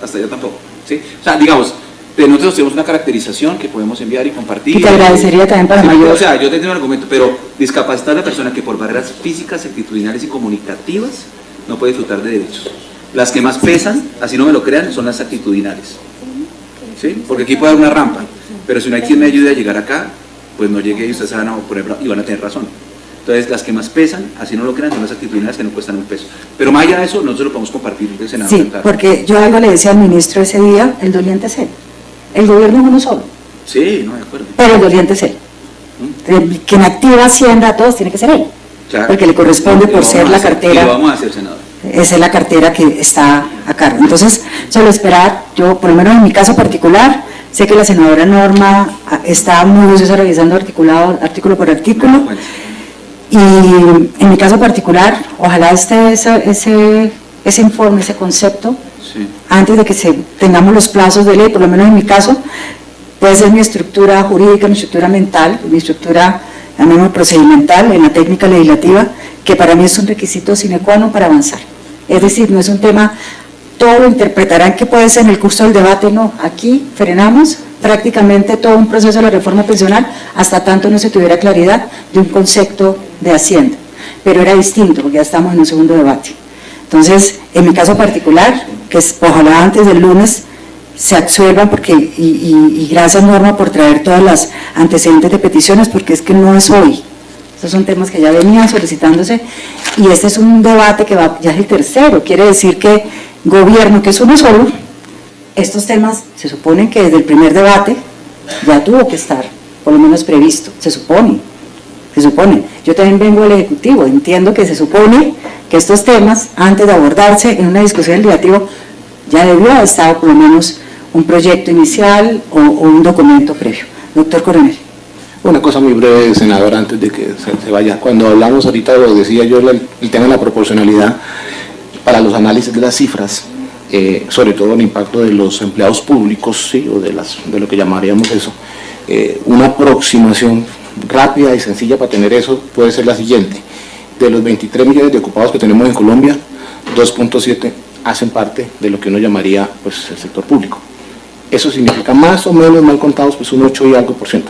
Hasta yo tampoco, ¿sí? O sea, digamos, nosotros tenemos una caracterización que podemos enviar y compartir. Y te agradecería también para Sí, mayor... O sea, yo tengo un argumento, pero discapacitada es la persona que por barreras físicas, actitudinales y comunicativas no puede disfrutar de derechos. Las que más pesan, así no me lo crean, son las actitudinales. ¿Sí? Porque aquí puede haber una rampa, pero si no hay quien me ayude a llegar acá, pues no llegué y ustedes se van a poner y van a tener razón. Entonces, las que más pesan, así no lo crean, son las actitudinales que no cuestan un peso. Pero más allá de eso, nosotros lo podemos compartir del Senado. Sí, porque yo algo le decía al ministro ese día, el doliente es él. El gobierno es uno solo, Sí, no, de acuerdo. pero el doliente es él. Quien activa Hacienda a todos tiene que ser él, Claro. porque le corresponde Y lo por vamos ser a la hacer, y cartera. lo vamos a hacer, senador. Esa es la cartera que está a cargo. Entonces, solo esperar, yo por lo menos en mi caso particular, sé que la senadora Norma está muy juiciosa revisando artículo por artículo, Bueno, y en mi caso particular, ojalá ese informe, ese concepto, sí. antes de que tengamos los plazos de ley, por lo menos en mi caso, puede ser mi estructura jurídica, mi estructura mental, mi estructura procedimental en la técnica legislativa, que para mí es un requisito sine qua non para avanzar. Es decir, no es un tema, todo lo interpretarán que puede ser en el curso del debate, no, aquí frenamos prácticamente todo un proceso de la reforma pensional hasta tanto no se tuviera claridad de un concepto de Hacienda, pero era distinto porque ya estamos en un segundo debate. Entonces, en mi caso particular, que es, ojalá antes del lunes se absuelvan, porque, y gracias Norma por traer todas las antecedentes de peticiones, porque es que no es hoy, estos son temas que ya venían solicitándose, y este es un debate que ya es el tercero, quiere decir que gobierno, que es uno solo, estos temas se supone que desde el primer debate ya tuvo que estar, por lo menos previsto, se supone. Yo también vengo del Ejecutivo, entiendo que se supone que estos temas, antes de abordarse en una discusión legislativa, ya debió haber estado por lo menos un proyecto inicial o un documento previo. Doctor Coronel. Una cosa muy breve, senador, antes de que se vaya. Cuando hablamos ahorita, lo decía yo, el tema de la proporcionalidad para los análisis de las cifras, sobre todo el impacto de los empleados públicos, ¿sí? O de lo que llamaríamos eso, una aproximación rápida y sencilla para tener eso puede ser la siguiente: de los 23 millones de ocupados que tenemos en Colombia, 2.7 hacen parte de lo que uno llamaría pues el sector público. Eso significa más o menos, mal contados, pues un 8 y algo %.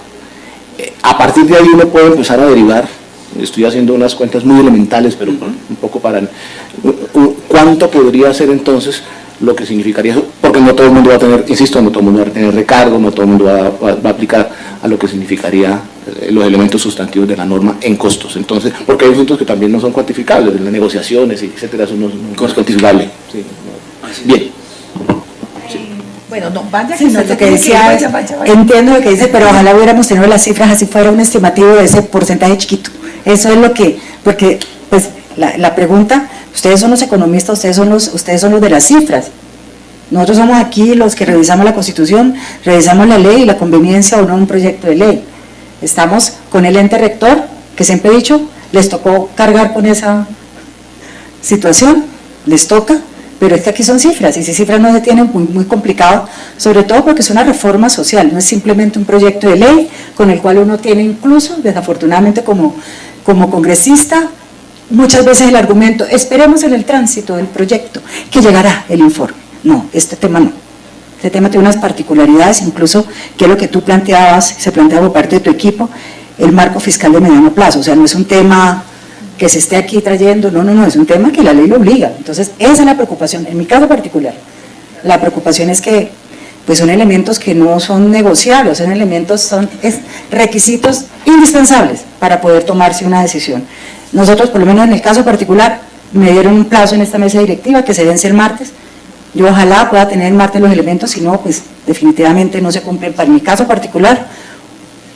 A partir de ahí uno puede empezar a derivar, estoy haciendo unas cuentas muy elementales, pero un poco para cuánto podría ser entonces lo que significaría eso, porque no todo el mundo va a tener, insisto, no todo el mundo va a tener recargo, no todo el mundo va a aplicar a lo que significaría los elementos sustantivos de la norma en costos. Entonces, porque hay asuntos que también no son cuantificables, las negociaciones, etcétera, eso no es cuantificable. Sí, no. Bien. Bueno, no, vaya Sí, que lo que decía, vaya. entiendo lo que dice, pero ojalá hubiéramos tenido las cifras, así fuera un estimativo de ese porcentaje chiquito. Eso es lo que, porque pues la pregunta, ustedes son los economistas, ustedes son los de las cifras. Nosotros somos aquí los que revisamos la Constitución, revisamos la ley y la conveniencia o no un proyecto de ley. Estamos con el ente rector, que siempre he dicho, les tocó cargar con esa situación, les toca, pero es que aquí son cifras, y si cifras no se tienen, muy complicado, sobre todo porque es una reforma social, no es simplemente un proyecto de ley con el cual uno tiene incluso, desafortunadamente como congresista, muchas veces el argumento, esperemos en el tránsito del proyecto, que llegará el informe. No, este tema no. Este tema tiene unas particularidades, incluso que es lo que tú planteabas, se planteaba por parte de tu equipo, el marco fiscal de mediano plazo, o sea, no es un tema que se esté aquí trayendo, no, es un tema que la ley lo obliga. Entonces, esa es la preocupación, en mi caso particular. La preocupación es que pues son elementos que no son negociables, son elementos, requisitos indispensables para poder tomarse una decisión. Nosotros, por lo menos en el caso particular, me dieron un plazo en esta mesa directiva que se vence el martes. Yo ojalá pueda tener el martes los elementos, si no, pues definitivamente no se cumplen. Para mi caso particular,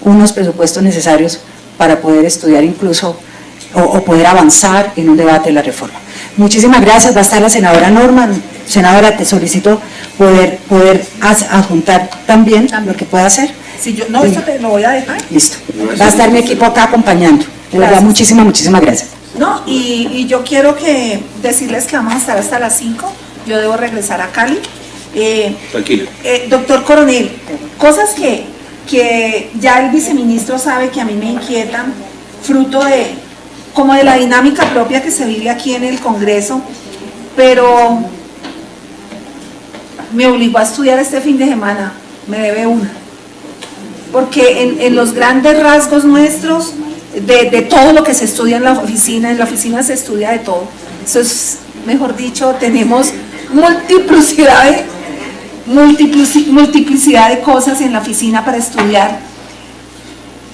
unos presupuestos necesarios para poder estudiar incluso o poder avanzar en un debate de la reforma. Muchísimas gracias. Va a estar la senadora Norma. Senadora, te solicito poder adjuntar también lo que pueda hacer. Si yo, no, eso te lo voy a dejar. Listo. Va a estar mi equipo acá acompañando. De verdad, muchísimas gracias. No, y yo quiero decirles que vamos a estar hasta las 5. Yo debo regresar a Cali. Tranquilo. Doctor Coronel, cosas que ya el viceministro sabe que a mí me inquietan, fruto como de la dinámica propia que se vive aquí en el Congreso, pero me obligó a estudiar este fin de semana, me debe una. Porque en los grandes rasgos nuestros, de todo lo que se estudia en la oficina se estudia de todo. Eso es, mejor dicho, tenemos multiplicidad de cosas en la oficina para estudiar.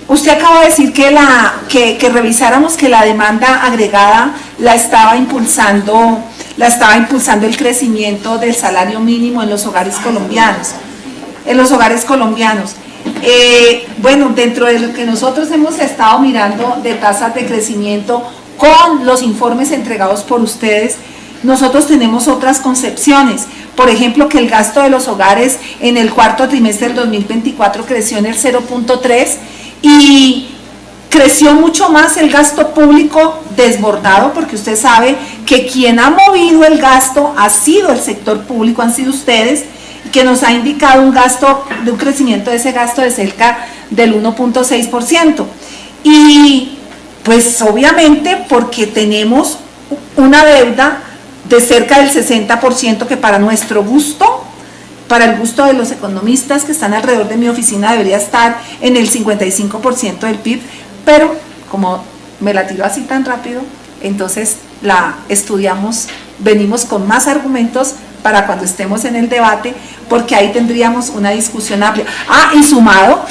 Usted acaba de decir que revisáramos que la demanda agregada la estaba impulsando el crecimiento del salario mínimo en los hogares colombianos. Bueno, dentro de lo que nosotros hemos estado mirando de tasas de crecimiento con los informes entregados por ustedes, nosotros tenemos otras concepciones. Por ejemplo, que el gasto de los hogares en el cuarto trimestre del 2024 creció en el 0.3 y creció mucho más el gasto público desbordado, porque usted sabe que quien ha movido el gasto ha sido el sector público, han sido ustedes, que nos ha indicado un crecimiento de ese gasto de cerca del 1.6%. Y pues obviamente porque tenemos una deuda de cerca del 60%, que para nuestro gusto, para el gusto de los economistas que están alrededor de mi oficina, debería estar en el 55% del PIB, pero como me la tiro así tan rápido, entonces la estudiamos, venimos con más argumentos para cuando estemos en el debate, porque ahí tendríamos una discusión amplia. Y sumado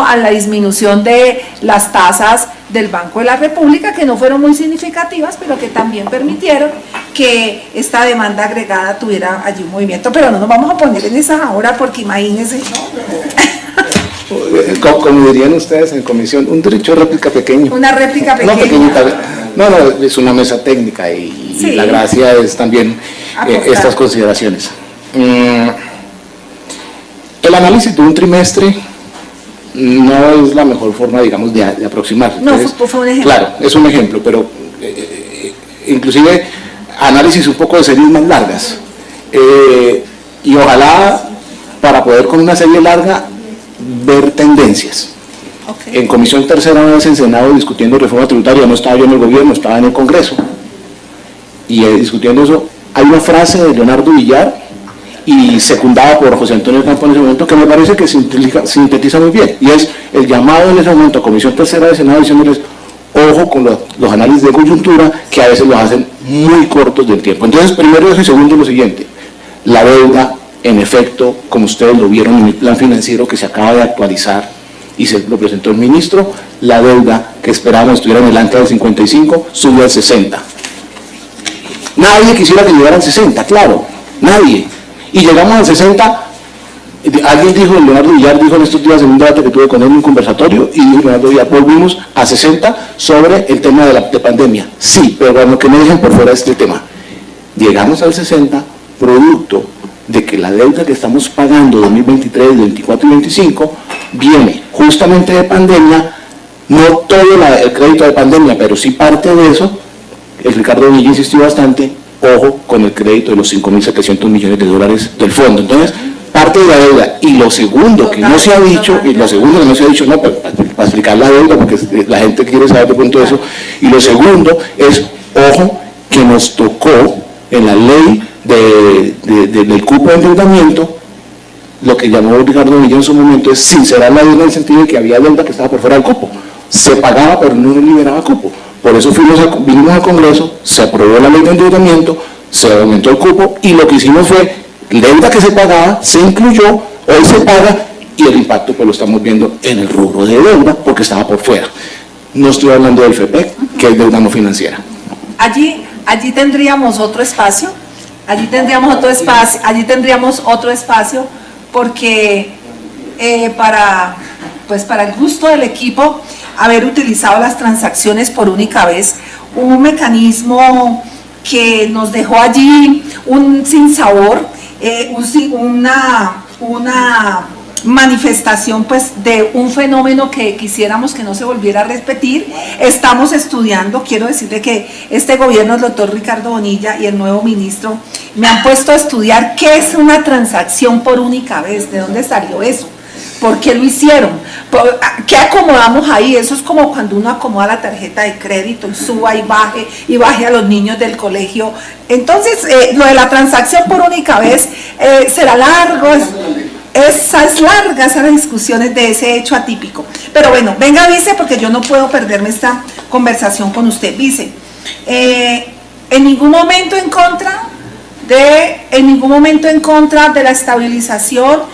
a la disminución de las tasas del Banco de la República, que no fueron muy significativas, pero que también permitieron que esta demanda agregada tuviera allí un movimiento. Pero no nos vamos a poner en esa ahora, porque imagínense. Como dirían ustedes en comisión, un derecho de réplica pequeño. Una réplica pequeña. No pequeñita. No, es una mesa técnica y sí, la gracia es también estas consideraciones. El análisis de un trimestre no es la mejor forma, digamos, de aproximar. Entonces, no, fue un ejemplo. Claro, es un ejemplo, pero inclusive análisis un poco de series más largas. Y ojalá, para poder con una serie larga, ver tendencias. Okay. En comisión tercera vez en Senado discutiendo reforma tributaria, no estaba yo en el gobierno, estaba en el Congreso, y discutiendo eso, hay una frase de Leonardo Villar y secundada por José Antonio Campo en ese momento, que me parece que sintetiza muy bien, y es el llamado en ese momento a comisión tercera de Senado diciéndoles ojo con los análisis de coyuntura, que a veces los hacen muy cortos del tiempo. Entonces, primero eso, y segundo lo siguiente: la deuda, en efecto, como ustedes lo vieron en el plan financiero que se acaba de actualizar y se lo presentó el ministro, la deuda que esperábamos estuviera en el ancla del 55 sube al 60. Nadie quisiera que llegara al 60, claro, nadie. Y llegamos al 60, alguien dijo, Leonardo Villar dijo en estos días en un debate que tuve con él en un conversatorio, y dijo Leonardo Villar, volvimos a 60 sobre el tema de pandemia. Sí, pero bueno, que no dejen por fuera este tema. Llegamos al 60 producto de que la deuda que estamos pagando 2023, 24 y 25 viene justamente de pandemia, no todo el crédito de pandemia, pero sí parte de eso. El Ricardo Villa insistió bastante, ojo con el crédito de los 5.700 millones de dólares del fondo. Entonces, parte de la deuda. Y lo segundo que no se ha dicho, no, para explicar la deuda, porque la gente quiere saber de pronto eso, y lo segundo es, ojo, que nos tocó en la ley del cupo de endeudamiento, lo que llamó Ricardo Villa en su momento es sincerar la deuda en el sentido de que había deuda que estaba por fuera del cupo. Se pagaba, pero no liberaba cupo. Por eso vinimos al Congreso, se aprobó la ley de endeudamiento, se aumentó el cupo, y lo que hicimos fue, deuda que se pagaba, se incluyó, hoy se paga, y el impacto pues lo estamos viendo en el rubro de deuda, porque estaba por fuera. No estoy hablando del FEPEC, que es deuda no financiera. Allí tendríamos otro espacio, porque pues para el gusto del equipo, haber utilizado las transacciones por única vez, un mecanismo que nos dejó allí un sinsabor, una manifestación pues de un fenómeno que quisiéramos que no se volviera a repetir. Estamos estudiando, quiero decirle que este gobierno, el doctor Ricardo Bonilla y el nuevo ministro me han puesto a estudiar qué es una transacción por única vez, de dónde salió eso, por qué lo hicieron, qué acomodamos ahí. Eso es como cuando uno acomoda la tarjeta de crédito y suba y baje a los niños del colegio. Entonces lo de la transacción por única vez será largo. Es larga esas discusiones de ese hecho atípico. Pero bueno, venga, vice, porque yo no puedo perderme esta conversación con usted. Vice, en ningún momento en contra de la estabilización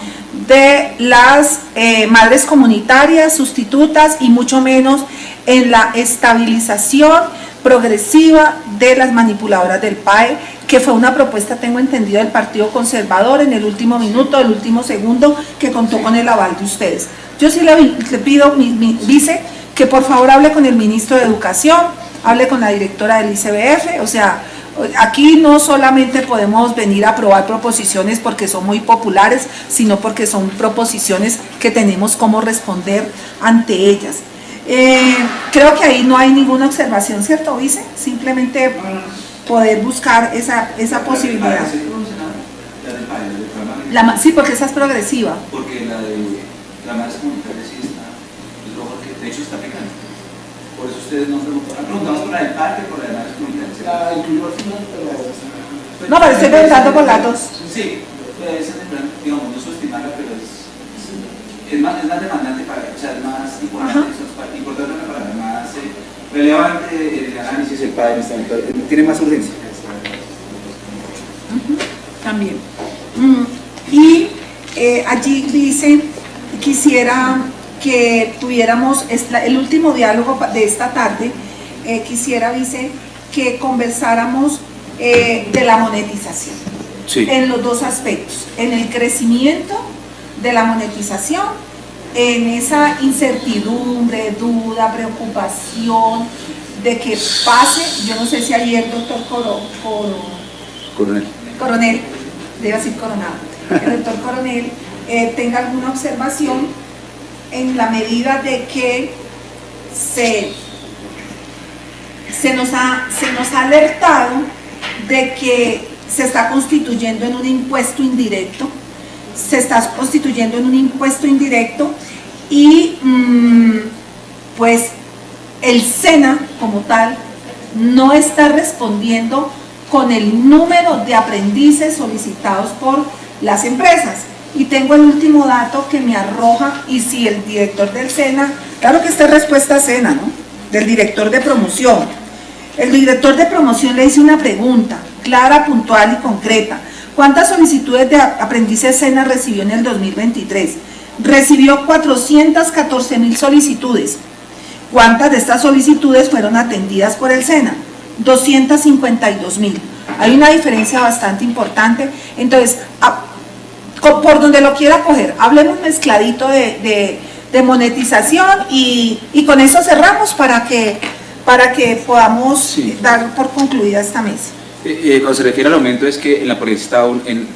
de las madres comunitarias, sustitutas, y mucho menos en la estabilización progresiva de las manipuladoras del PAE, que fue una propuesta, tengo entendido, del Partido Conservador en el último minuto, el último segundo, que contó con el aval de ustedes. Yo sí le pido, mi vice, que por favor hable con el ministro de Educación, hable con la directora del ICBF. O sea, aquí no solamente podemos venir a aprobar proposiciones porque son muy populares, sino porque son proposiciones que tenemos cómo responder ante ellas. Creo que ahí no hay ninguna observación, ¿cierto, vice? Simplemente poder buscar esa posibilidad. Sí, porque esa es progresiva. Porque la de la madre comunitaria sí está, es roja, que de hecho está pegando. Por eso ustedes no preguntamos por la del parque, por la de madres comunitarias. La incluyó al final, pero... No, pero estoy preguntando por las dos. Sí, esa temprano, digamos, no subestimarla, pero es más demandante para, o sea, es más importante para más relevante el análisis del padre en este momento, tiene más urgencia. También. Y allí dice, quisiera que tuviéramos el último diálogo de esta tarde, quisiera, vice, que conversáramos de la monetización, sí, en los dos aspectos, en el crecimiento de la monetización, en esa incertidumbre, duda, preocupación de que pase. Yo no sé si ayer el doctor Coronel, debe decir Coronado, el doctor Coronel tenga alguna observación en la medida de que se nos ha alertado de que se está constituyendo en un impuesto indirecto, y pues el SENA como tal no está respondiendo con el número de aprendices solicitados por las empresas. Y tengo el último dato que me arroja, y si el director del SENA, claro que esta es respuesta a SENA, ¿no?, del director de promoción. El director de promoción le hizo una pregunta clara, puntual y concreta. ¿Cuántas solicitudes de aprendices SENA recibió en el 2023? Recibió 414.000 solicitudes. ¿Cuántas de estas solicitudes fueron atendidas por el SENA? 252.000. Hay una diferencia bastante importante. Entonces, por donde lo quiera coger, hablemos mezcladito de monetización y con eso cerramos para que podamos dar por concluida esta mesa. Cuando se refiere al aumento, es que en la ponencia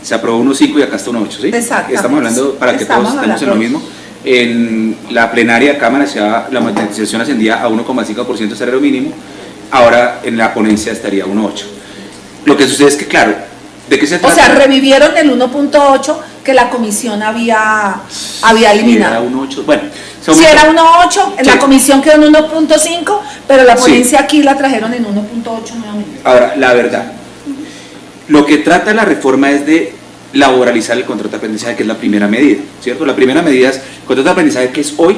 se aprobó 1.5 y acá está 1.8, ¿sí? Exactamente. Estamos hablando, para que todos estemos en lo mismo. En la plenaria de Cámara la monetización ascendía a 1,5% del salario mínimo, ahora en la ponencia estaría a 1.8. Lo que sucede es que, claro, ¿de qué se trata? O sea, revivieron el 1.8 que la comisión había eliminado. Era 1.8, bueno. Si era 1.8, en sí, la comisión quedó en 1.5, pero la ponencia aquí la trajeron en 1.8 nuevamente. Ahora, la verdad, lo que trata la reforma es de laboralizar el contrato de aprendizaje, que es la primera medida, ¿cierto? La primera medida es el contrato de aprendizaje, que es hoy,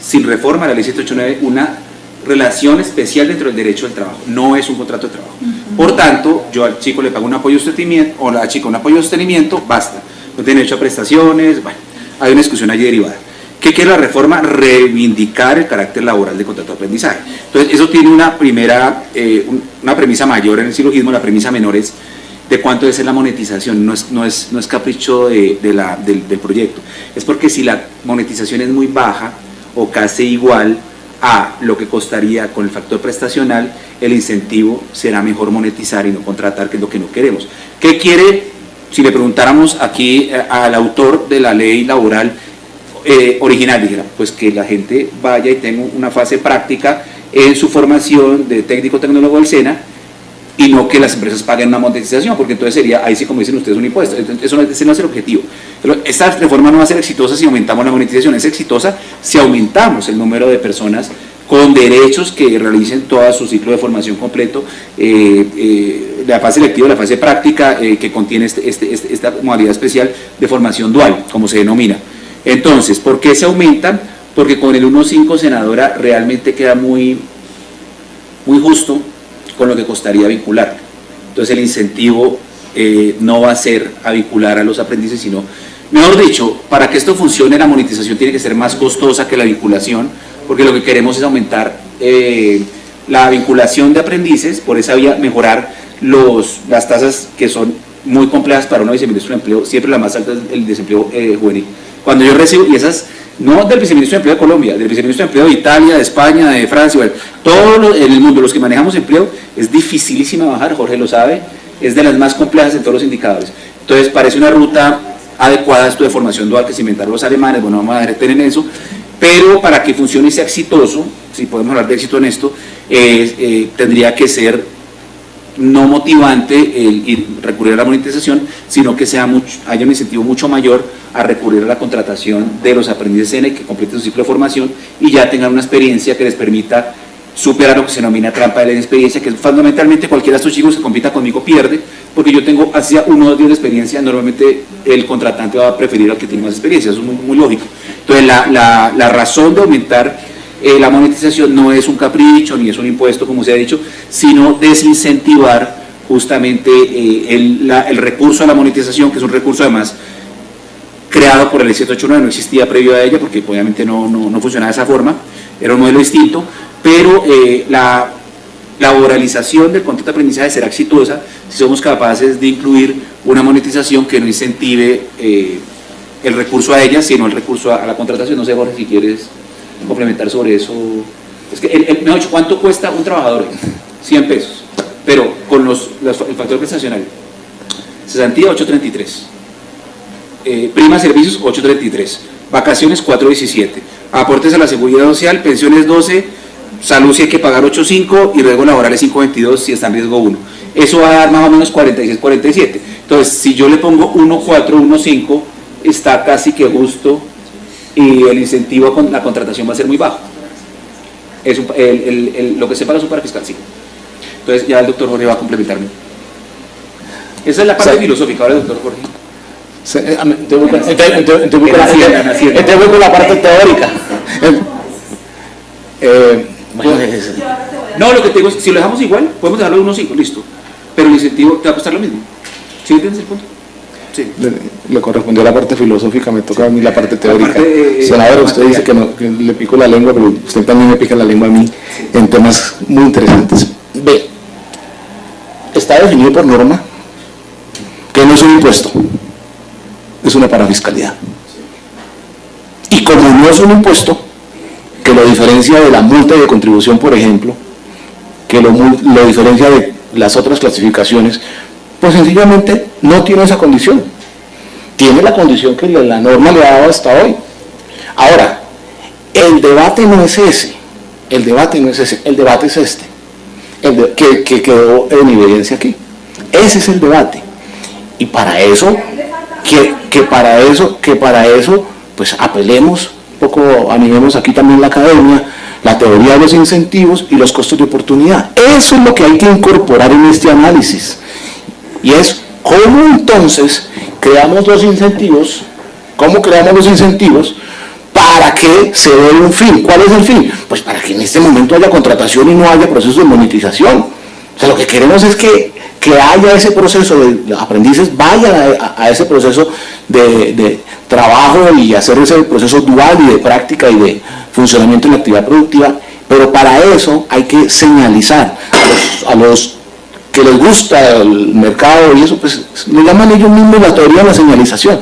sin reforma, la ley 789, una relación especial dentro del derecho del trabajo, no es un contrato de trabajo. Por tanto, yo al chico le pago un apoyo de sostenimiento, o a la chica un apoyo de sostenimiento, basta, no tiene derecho a prestaciones, bueno, hay una discusión allí derivada. ¿Qué quiere la reforma? Reivindicar el carácter laboral del contrato de aprendizaje. Entonces, eso tiene una premisa mayor en el silogismo, la premisa menor es de cuánto debe ser la monetización, no es capricho del proyecto, es porque si la monetización es muy baja, o casi igual a lo que costaría con el factor prestacional, el incentivo será mejor monetizar y no contratar, que es lo que no queremos. ¿Qué quiere? Si le preguntáramos aquí al autor de la ley laboral original, dijera, pues que la gente vaya y tenga una fase práctica en su formación de técnico tecnólogo del SENA, y no que las empresas paguen una monetización, porque entonces sería, ahí sí, como dicen ustedes, un impuesto. Ese no es el objetivo. Pero esta reforma no va a ser exitosa si aumentamos la monetización, es exitosa si aumentamos el número de personas con derechos que realicen todo su ciclo de formación completo, la fase lectiva, la fase práctica, que contiene esta modalidad especial de formación dual, como se denomina. Entonces, ¿por qué se aumentan? Porque con el 1.5, senadora, realmente queda muy justo con lo que costaría vincular. Entonces el incentivo no va a ser a vincular a los aprendices, sino, mejor dicho, para que esto funcione, la monetización tiene que ser más costosa que la vinculación, porque lo que queremos es aumentar la vinculación de aprendices, por esa vía mejorar las tasas que son muy complejas para una viceministra de empleo. Siempre la más alta es el desempleo juvenil. Cuando yo recibo, y esas no del viceministro de empleo de Colombia, del viceministro de empleo de Italia, de España, de Francia, bueno, todo en el mundo, los que manejamos empleo, es dificilísima bajar, Jorge lo sabe, es de las más complejas en todos los indicadores. Entonces parece una ruta adecuada esto de formación dual que se inventaron los alemanes. Bueno, vamos a detener en eso, pero para que funcione y sea exitoso, si podemos hablar de éxito en esto, tendría que ser no motivante el recurrir a la monetización, sino que haya un incentivo mucho mayor a recurrir a la contratación de los aprendices SENA y que completen su ciclo de formación y ya tengan una experiencia que les permita superar lo que se denomina trampa de la inexperiencia, que es fundamentalmente cualquiera de estos chicos que compita conmigo pierde, porque yo tengo hacia 1 o 2 días de experiencia. Normalmente el contratante va a preferir al que tiene más experiencia, eso es muy lógico. Entonces la razón de aumentar la monetización no es un capricho ni es un impuesto, como se ha dicho, sino desincentivar justamente el recurso a la monetización, que es un recurso además creado por la ley 789, no existía previo a ella, porque obviamente no funcionaba de esa forma, era un modelo distinto, pero la laboralización del contrato de aprendizaje será exitosa si somos capaces de incluir una monetización que no incentive el recurso a ella, sino el recurso a la contratación. No sé, Jorge, si quieres complementar sobre eso. Es que, mejor dicho, ¿cuánto cuesta un trabajador? 100 pesos, pero con el factor prestacional, cesantía 8.33, prima servicios 8.33, vacaciones 4.17, aportes a la seguridad social, pensiones 12, salud si hay que pagar 8.5 y riesgos laborales 5.22 si está en riesgo 1. Eso va a dar más o menos 46.47. Entonces, si yo le pongo 1.4, 1.5, está casi que justo, y el incentivo con la contratación va a ser muy bajo. Lo que se paga es un parafiscal, sí. Entonces ya el doctor Jorge va a complementarme. Esa es la parte filosófica. Ahora el doctor Jorge. Entonces voy con la parte teórica. No, lo que te digo es, si lo dejamos igual, podemos dejarlo de 1.5, listo. Pero el incentivo te va a costar lo mismo. ¿Sí entiendes el punto? Sí. Le correspondió la parte filosófica, me toca a mí la parte teórica. Senador, usted dice que le pico la lengua, pero usted también me pica la lengua a mí en temas muy interesantes. B. Está definido por norma que no es un impuesto, es una parafiscalidad. Y como no es un impuesto, que lo diferencia de la multa de contribución, por ejemplo, que lo diferencia de las otras clasificaciones, pues sencillamente no tiene esa condición. Tiene la condición que la norma le ha dado hasta hoy. Ahora, el debate no es ese, el debate es este, que quedó en evidencia aquí. Ese es el debate. Y para eso, que para eso, pues apelemos un poco, animemos aquí también la academia, la teoría de los incentivos y los costos de oportunidad. Eso es lo que hay que incorporar en este análisis. Y es cómo entonces creamos los incentivos, para que se dé un fin. ¿Cuál es el fin? Pues para que en este momento haya contratación y no haya proceso de monetización. O sea, lo que queremos es que haya ese proceso de aprendices, vayan a ese proceso de trabajo y hacer ese proceso dual y de práctica y de funcionamiento en la actividad productiva, pero para eso hay que señalizar a los que les gusta el mercado y eso, pues le llaman ellos mismos la teoría de la señalización.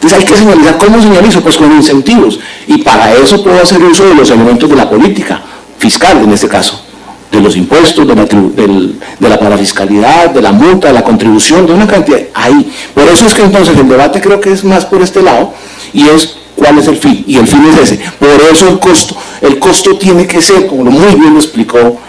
Entonces hay que señalizar. ¿Cómo señalizo? Pues con incentivos, y para eso puedo hacer uso de los elementos de la política fiscal, en este caso, de los impuestos, de la parafiscalidad, de la multa, de la contribución, de una cantidad, ahí. Por eso es que entonces el debate creo que es más por este lado, y es cuál es el fin, y el fin es ese. Por eso el costo tiene que ser, como muy bien lo explicó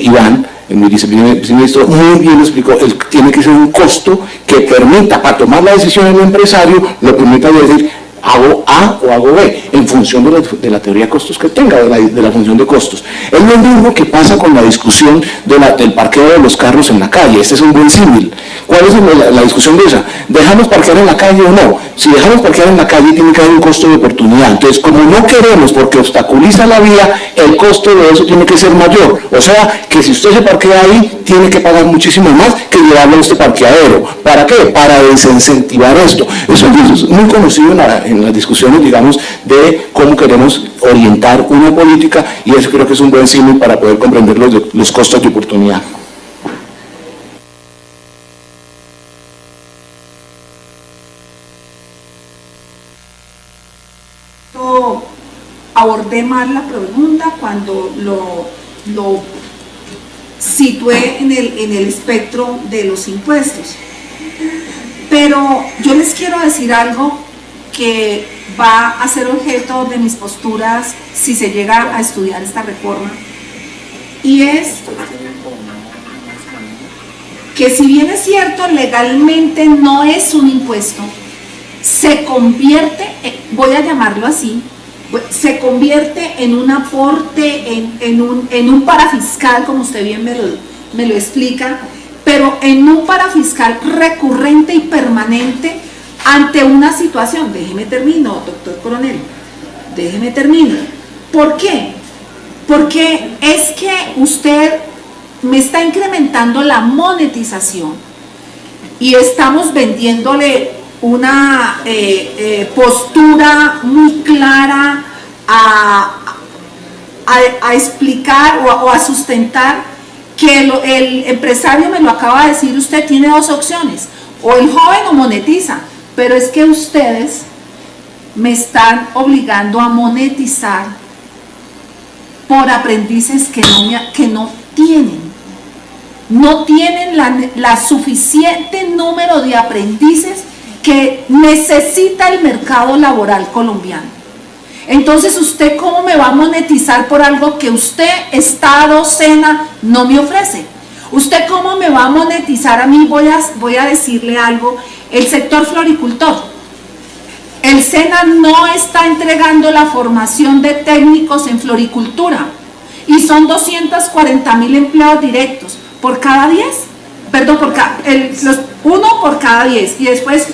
Iván, el viceministro muy bien lo explicó, tiene que ser un costo que permita, para tomar la decisión del empresario, lo permita decir, hago A o hago B, en función de la teoría de costos que tenga, de la función de costos. Es lo mismo que pasa con la discusión del parqueo de los carros en la calle. Este es un buen símil. ¿Cuál es la discusión de esa? ¿Dejamos parquear en la calle o no? Si dejamos parquear en la calle, tiene que haber un costo de oportunidad. Entonces, como no queremos, porque obstaculiza la vía, el costo de eso tiene que ser mayor. O sea, que si usted se parquea ahí, tiene que pagar muchísimo más que llevarlo a este parqueadero. ¿Para qué? Para desincentivar esto. Eso es muy conocido en las discusiones, digamos, de cómo queremos orientar una política, y eso creo que es un buen símil para poder comprender los costos de oportunidad. Abordé mal la pregunta cuando lo situé en el espectro de los impuestos. Pero yo les quiero decir algo que va a ser objeto de mis posturas si se llega a estudiar esta reforma, y es que, si bien es cierto, legalmente no es un impuesto, se convierte, voy a llamarlo así, se convierte en un aporte, en un parafiscal, como usted bien me lo explica, pero en un parafiscal recurrente y permanente ante una situación. Déjeme termino, doctor Coronel, déjeme termino. ¿Por qué? Porque es que usted me está incrementando la monetización y estamos vendiéndole una postura muy clara a explicar o a sustentar que el empresario, me lo acaba de decir usted, tiene dos opciones: o el joven o monetiza. Pero es que ustedes me están obligando a monetizar por aprendices que no tienen la suficiente número de aprendices que necesita el mercado laboral colombiano. Entonces, ¿usted cómo me va a monetizar por algo que usted, Estado, SENA, no me ofrece? ¿Usted cómo me va a monetizar a mí? Voy a decirle algo. El sector floricultor. El SENA no está entregando la formación de técnicos en floricultura, y son 240.000 empleados directos por cada 10, perdón, uno por cada 10 y después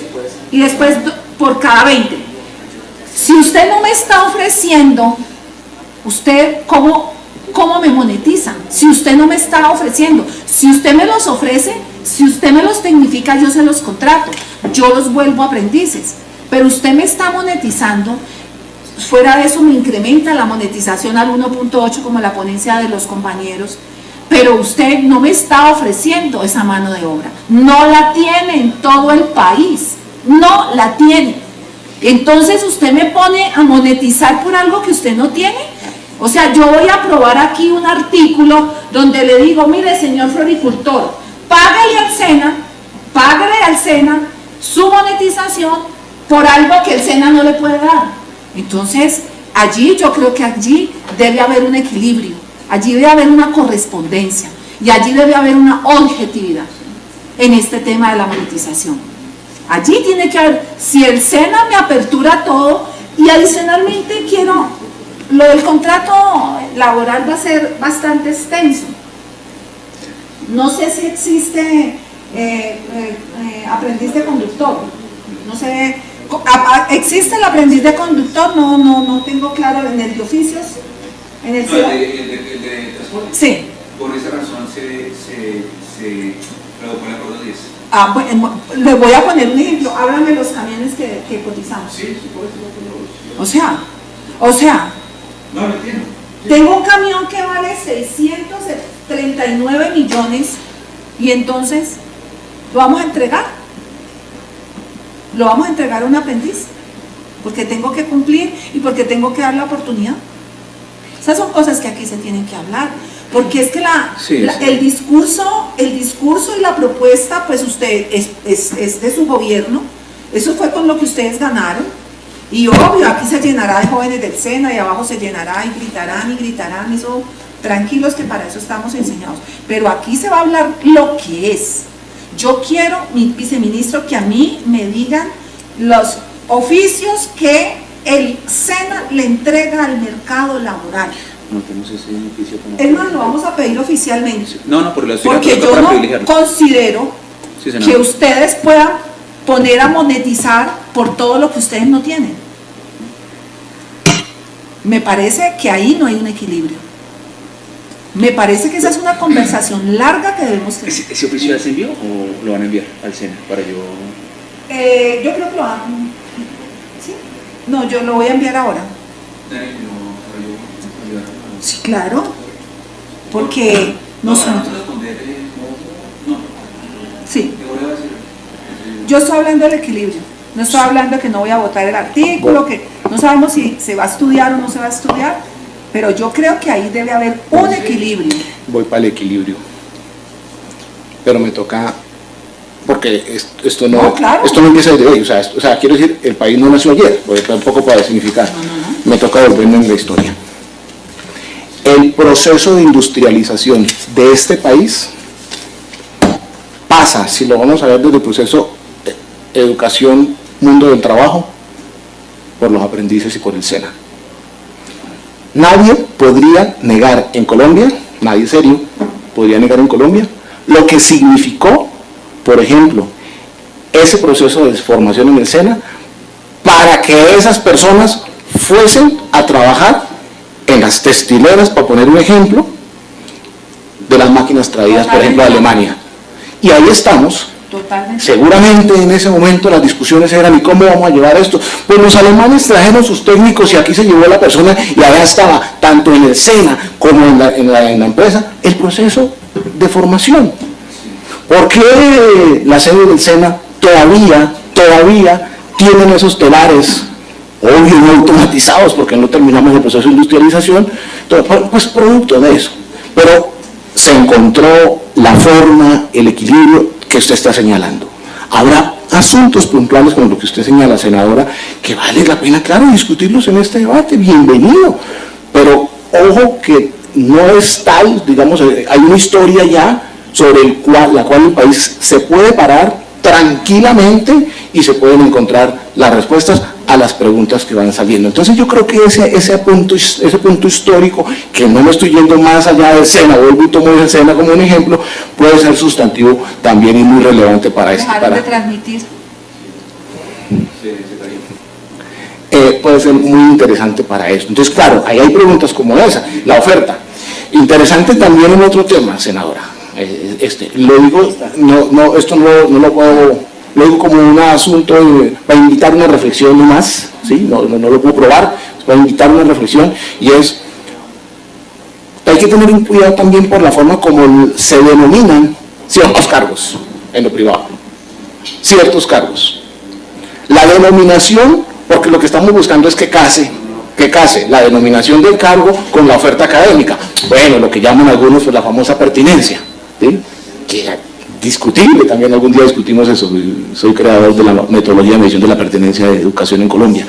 por cada 20. Si usted no me está ofreciendo, ¿usted cómo me monetiza? Si usted no me está ofreciendo, si usted me los ofrece, si usted me los tecnifica, yo se los contrato, yo los vuelvo aprendices, pero usted me está monetizando. Fuera de eso, me incrementa la monetización al 1.8 como la ponencia de los compañeros, pero usted no me está ofreciendo esa mano de obra, no la tiene en todo el país, no la tiene. Entonces usted me pone a monetizar por algo que usted no tiene. O sea, yo voy a aprobar aquí un artículo donde le digo: mire, señor floricultor, págale al SENA su monetización por algo que el SENA no le puede dar. Entonces, yo creo que allí debe haber un equilibrio, allí debe haber una correspondencia, y allí debe haber una objetividad en este tema de la monetización. Allí tiene que haber, si el SENA me apertura todo, y adicionalmente lo del contrato laboral va a ser bastante extenso. No sé si existe aprendiz de conductor, no sé, ¿existe el aprendiz de conductor? No tengo claro. ¿En el de oficios? ¿En el de transporte? Sí. Por esa razón se redujo el acuerdo 10. Bueno, le voy a poner un ejemplo. Háblame los camiones que cotizamos. Sí, por eso O sea, no lo entiendo. Tengo un camión que vale 639 millones, y entonces, ¿lo vamos a entregar? ¿Lo vamos a entregar a un aprendiz? porque tengo que cumplir y porque tengo que dar la oportunidad. Esas son cosas que aquí se tienen que hablar, porque es que el discurso y la propuesta, pues usted es de su gobierno, eso fue con lo que ustedes ganaron, y obvio, aquí se llenará de jóvenes del SENA, y abajo se llenará y gritarán, eso, tranquilos que para eso estamos enseñados, pero aquí se va a hablar lo que es. Yo quiero, mi viceministro, que a mí me digan los oficios que el SENA le entrega al mercado laboral. No tenemos ese oficio como... Es más, lo vamos a pedir oficialmente. No, porque yo no considero que ustedes puedan poner a monetizar por todo lo que ustedes no tienen. Me parece que ahí no hay un equilibrio. Me parece que esa es una conversación larga que debemos tener. ¿Ese oficio ya se envió o lo van a enviar al SENA para yo...? Yo creo que lo van... ¿Sí? No, yo lo voy a enviar ahora. Sí, claro. Porque nosotros... Sí. Yo estoy hablando del equilibrio. No estoy hablando de que no voy a votar el artículo, que no sabemos si se va a estudiar o no se va a estudiar, pero yo creo que ahí debe haber un equilibrio. Voy para el equilibrio. Pero me toca... Porque esto no empieza desde hoy, o sea, quiero decir, el país no nació ayer, porque tampoco puede significar. Me toca volverme en la historia. El proceso de industrialización de este país pasa, si lo vamos a ver desde el proceso educación, mundo del trabajo, por los aprendices y por el SENA. Nadie podría negar en Colombia, nadie serio podría negar en Colombia, lo que significó, por ejemplo, ese proceso de formación en el SENA para que esas personas fuesen a trabajar en las textileras, para poner un ejemplo, de las máquinas traídas, por ejemplo, de Alemania. Y ahí estamos. Totalmente. Seguramente en ese momento las discusiones eran, ¿y cómo vamos a llevar esto? Pues los alemanes trajeron sus técnicos y aquí se llevó la persona y allá estaba, tanto en el SENA como en la empresa, el proceso de formación. ¿Por qué las sedes del SENA todavía tienen esos telares, obvio no automatizados, porque no terminamos el proceso de industrialización? Pues producto de eso. Pero se encontró la forma, el equilibrio que usted está señalando. Habrá asuntos puntuales como lo que usted señala, senadora, que vale la pena, claro, discutirlos en este debate, bienvenido. Pero ojo que no es tal, digamos, hay una historia ya sobre la cual el país se puede parar tranquilamente y se pueden encontrar las respuestas a las preguntas que van saliendo. Entonces yo creo que ese punto histórico, que no me estoy yendo más allá del SENA, vuelvo y tomo el SENA como un ejemplo, puede ser sustantivo también y muy relevante para esto. De transmitir. Puede ser muy interesante para esto. Entonces claro, ahí hay preguntas como esa, la oferta. Interesante también en otro tema, senadora. Lo digo, esto no lo puedo, lo digo como un asunto para invitar una reflexión nomás, ¿sí? No lo puedo probar, es para invitar una reflexión, y es, hay que tener un cuidado también por la forma como se denominan ciertos cargos en lo privado, ciertos cargos. La denominación, porque lo que estamos buscando es que case la denominación del cargo con la oferta académica. Bueno, lo que llaman algunos pues la famosa pertinencia, ¿sí? Que es discutible, también algún día discutimos eso, soy creador de la metodología de medición de la pertinencia de educación en Colombia.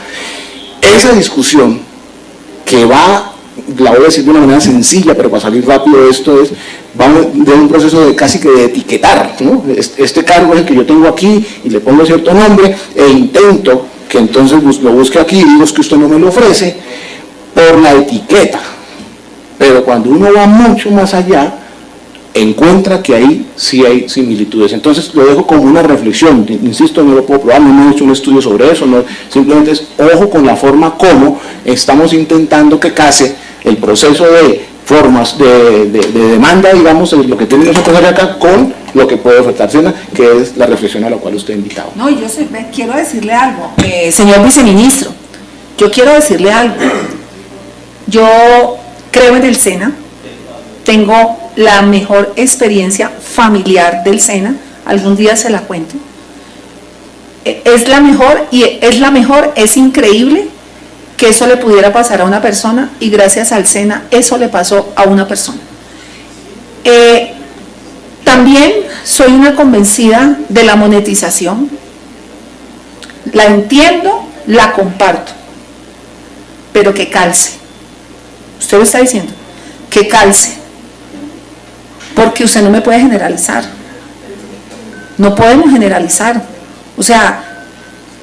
Esa discusión que va, la voy a decir de una manera sencilla, pero para salir rápido de esto es, vamos de un proceso de casi que de etiquetar, ¿no? Este cargo es el que yo tengo aquí y le pongo cierto nombre e intento que entonces lo busque aquí y digo que usted no me lo ofrece por la etiqueta. Pero cuando uno va mucho más allá, encuentra que ahí sí hay similitudes. Entonces lo dejo como una reflexión, insisto, no lo puedo probar, no he hecho un estudio sobre eso, simplemente es ojo con la forma como estamos intentando que case el proceso de formas de demanda, digamos, lo que tenemos que hacer acá con lo que puede ofertar SENA, que es la reflexión a la cual usted ha invitado. No, quiero decirle algo, señor viceministro, yo quiero decirle algo. Yo creo en el SENA, tengo la mejor experiencia familiar del SENA, algún día se la cuento. es la mejor y es increíble que eso le pudiera pasar a una persona y gracias al SENA eso le pasó a una persona. También soy una convencida de la monetización, la entiendo, la comparto, pero que calce. Usted lo está diciendo, que calce, porque usted no me puede generalizar, no podemos generalizar, o sea,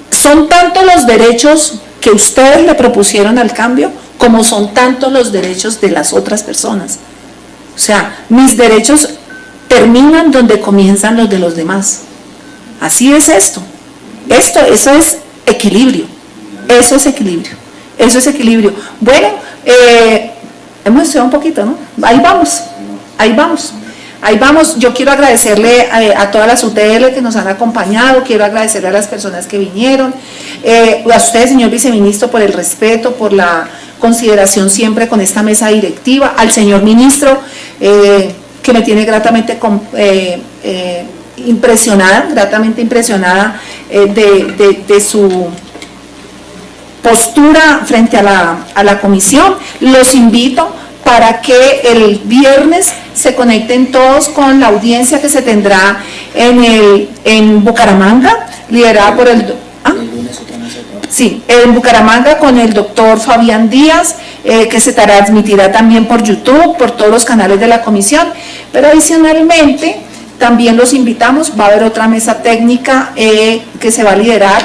son tantos los derechos que ustedes le propusieron al cambio, como son tantos los derechos de las otras personas. O sea, mis derechos terminan donde comienzan los de los demás. Así es esto. Eso es equilibrio. Eso es equilibrio. Eso es equilibrio. Bueno, hemos estudiado un poquito, ¿no? Ahí vamos. Ahí vamos. Ahí vamos. Yo quiero agradecerle a todas las UTL que nos han acompañado, quiero agradecerle a las personas que vinieron, a usted, señor viceministro, por el respeto, por la consideración siempre con esta mesa directiva, al señor ministro, que me tiene gratamente impresionada de su postura frente a la comisión. Los invito para que el viernes se conecten todos con la audiencia que se tendrá en Bucaramanga, liderada por en Bucaramanga con el doctor Fabián Díaz, que se transmitirá también por YouTube, por todos los canales de la comisión, pero adicionalmente también los invitamos, va a haber otra mesa técnica que se va a liderar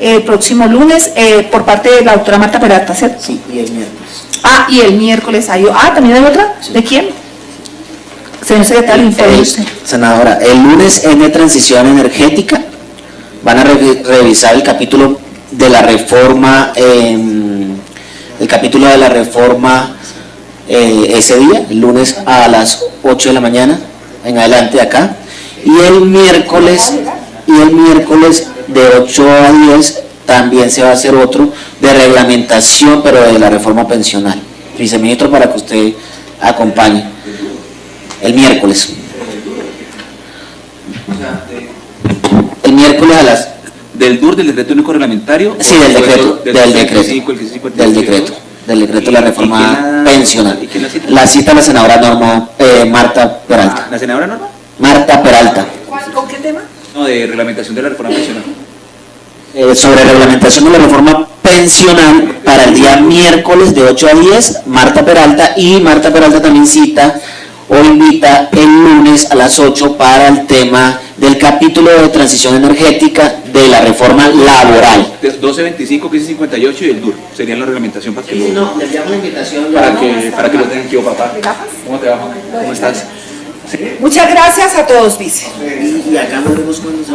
el próximo lunes por parte de la doctora Marta Peralta, ¿cierto? Sí, y el miércoles. Y el miércoles hay ¿también hay otra? Sí. ¿De quién? Señor secretario, senadora, el lunes es de transición energética, van a revisar el capítulo de la reforma, ese día, el lunes a las 8 de la mañana, en adelante de acá, y el miércoles de 8 a 10 también se va a hacer otro de reglamentación, pero de la reforma pensional. Viceministro, para que usted acompañe. El miércoles. El miércoles a las... ¿Del DUR, del decreto único reglamentario? Sí, del decreto de la reforma pensional. La cita la senadora Norma Marta Peralta. ¿La senadora Norma? Marta Peralta. ¿Con qué tema? No, de reglamentación de la reforma pensional. Sobre reglamentación de la reforma pensional para el día miércoles de 8 a 10, Marta Peralta, y Marta Peralta también cita o invita el lunes a las 8 para el tema del capítulo de transición energética de la reforma laboral. 1225, 1558 y el DUR serían la reglamentación para que le enviamos la invitación para que lo tengan aquí, papá. ¿Cómo te va, Juan? ¿Cómo estás? Muchas gracias a todos, vice. Y acá nos vemos cuando se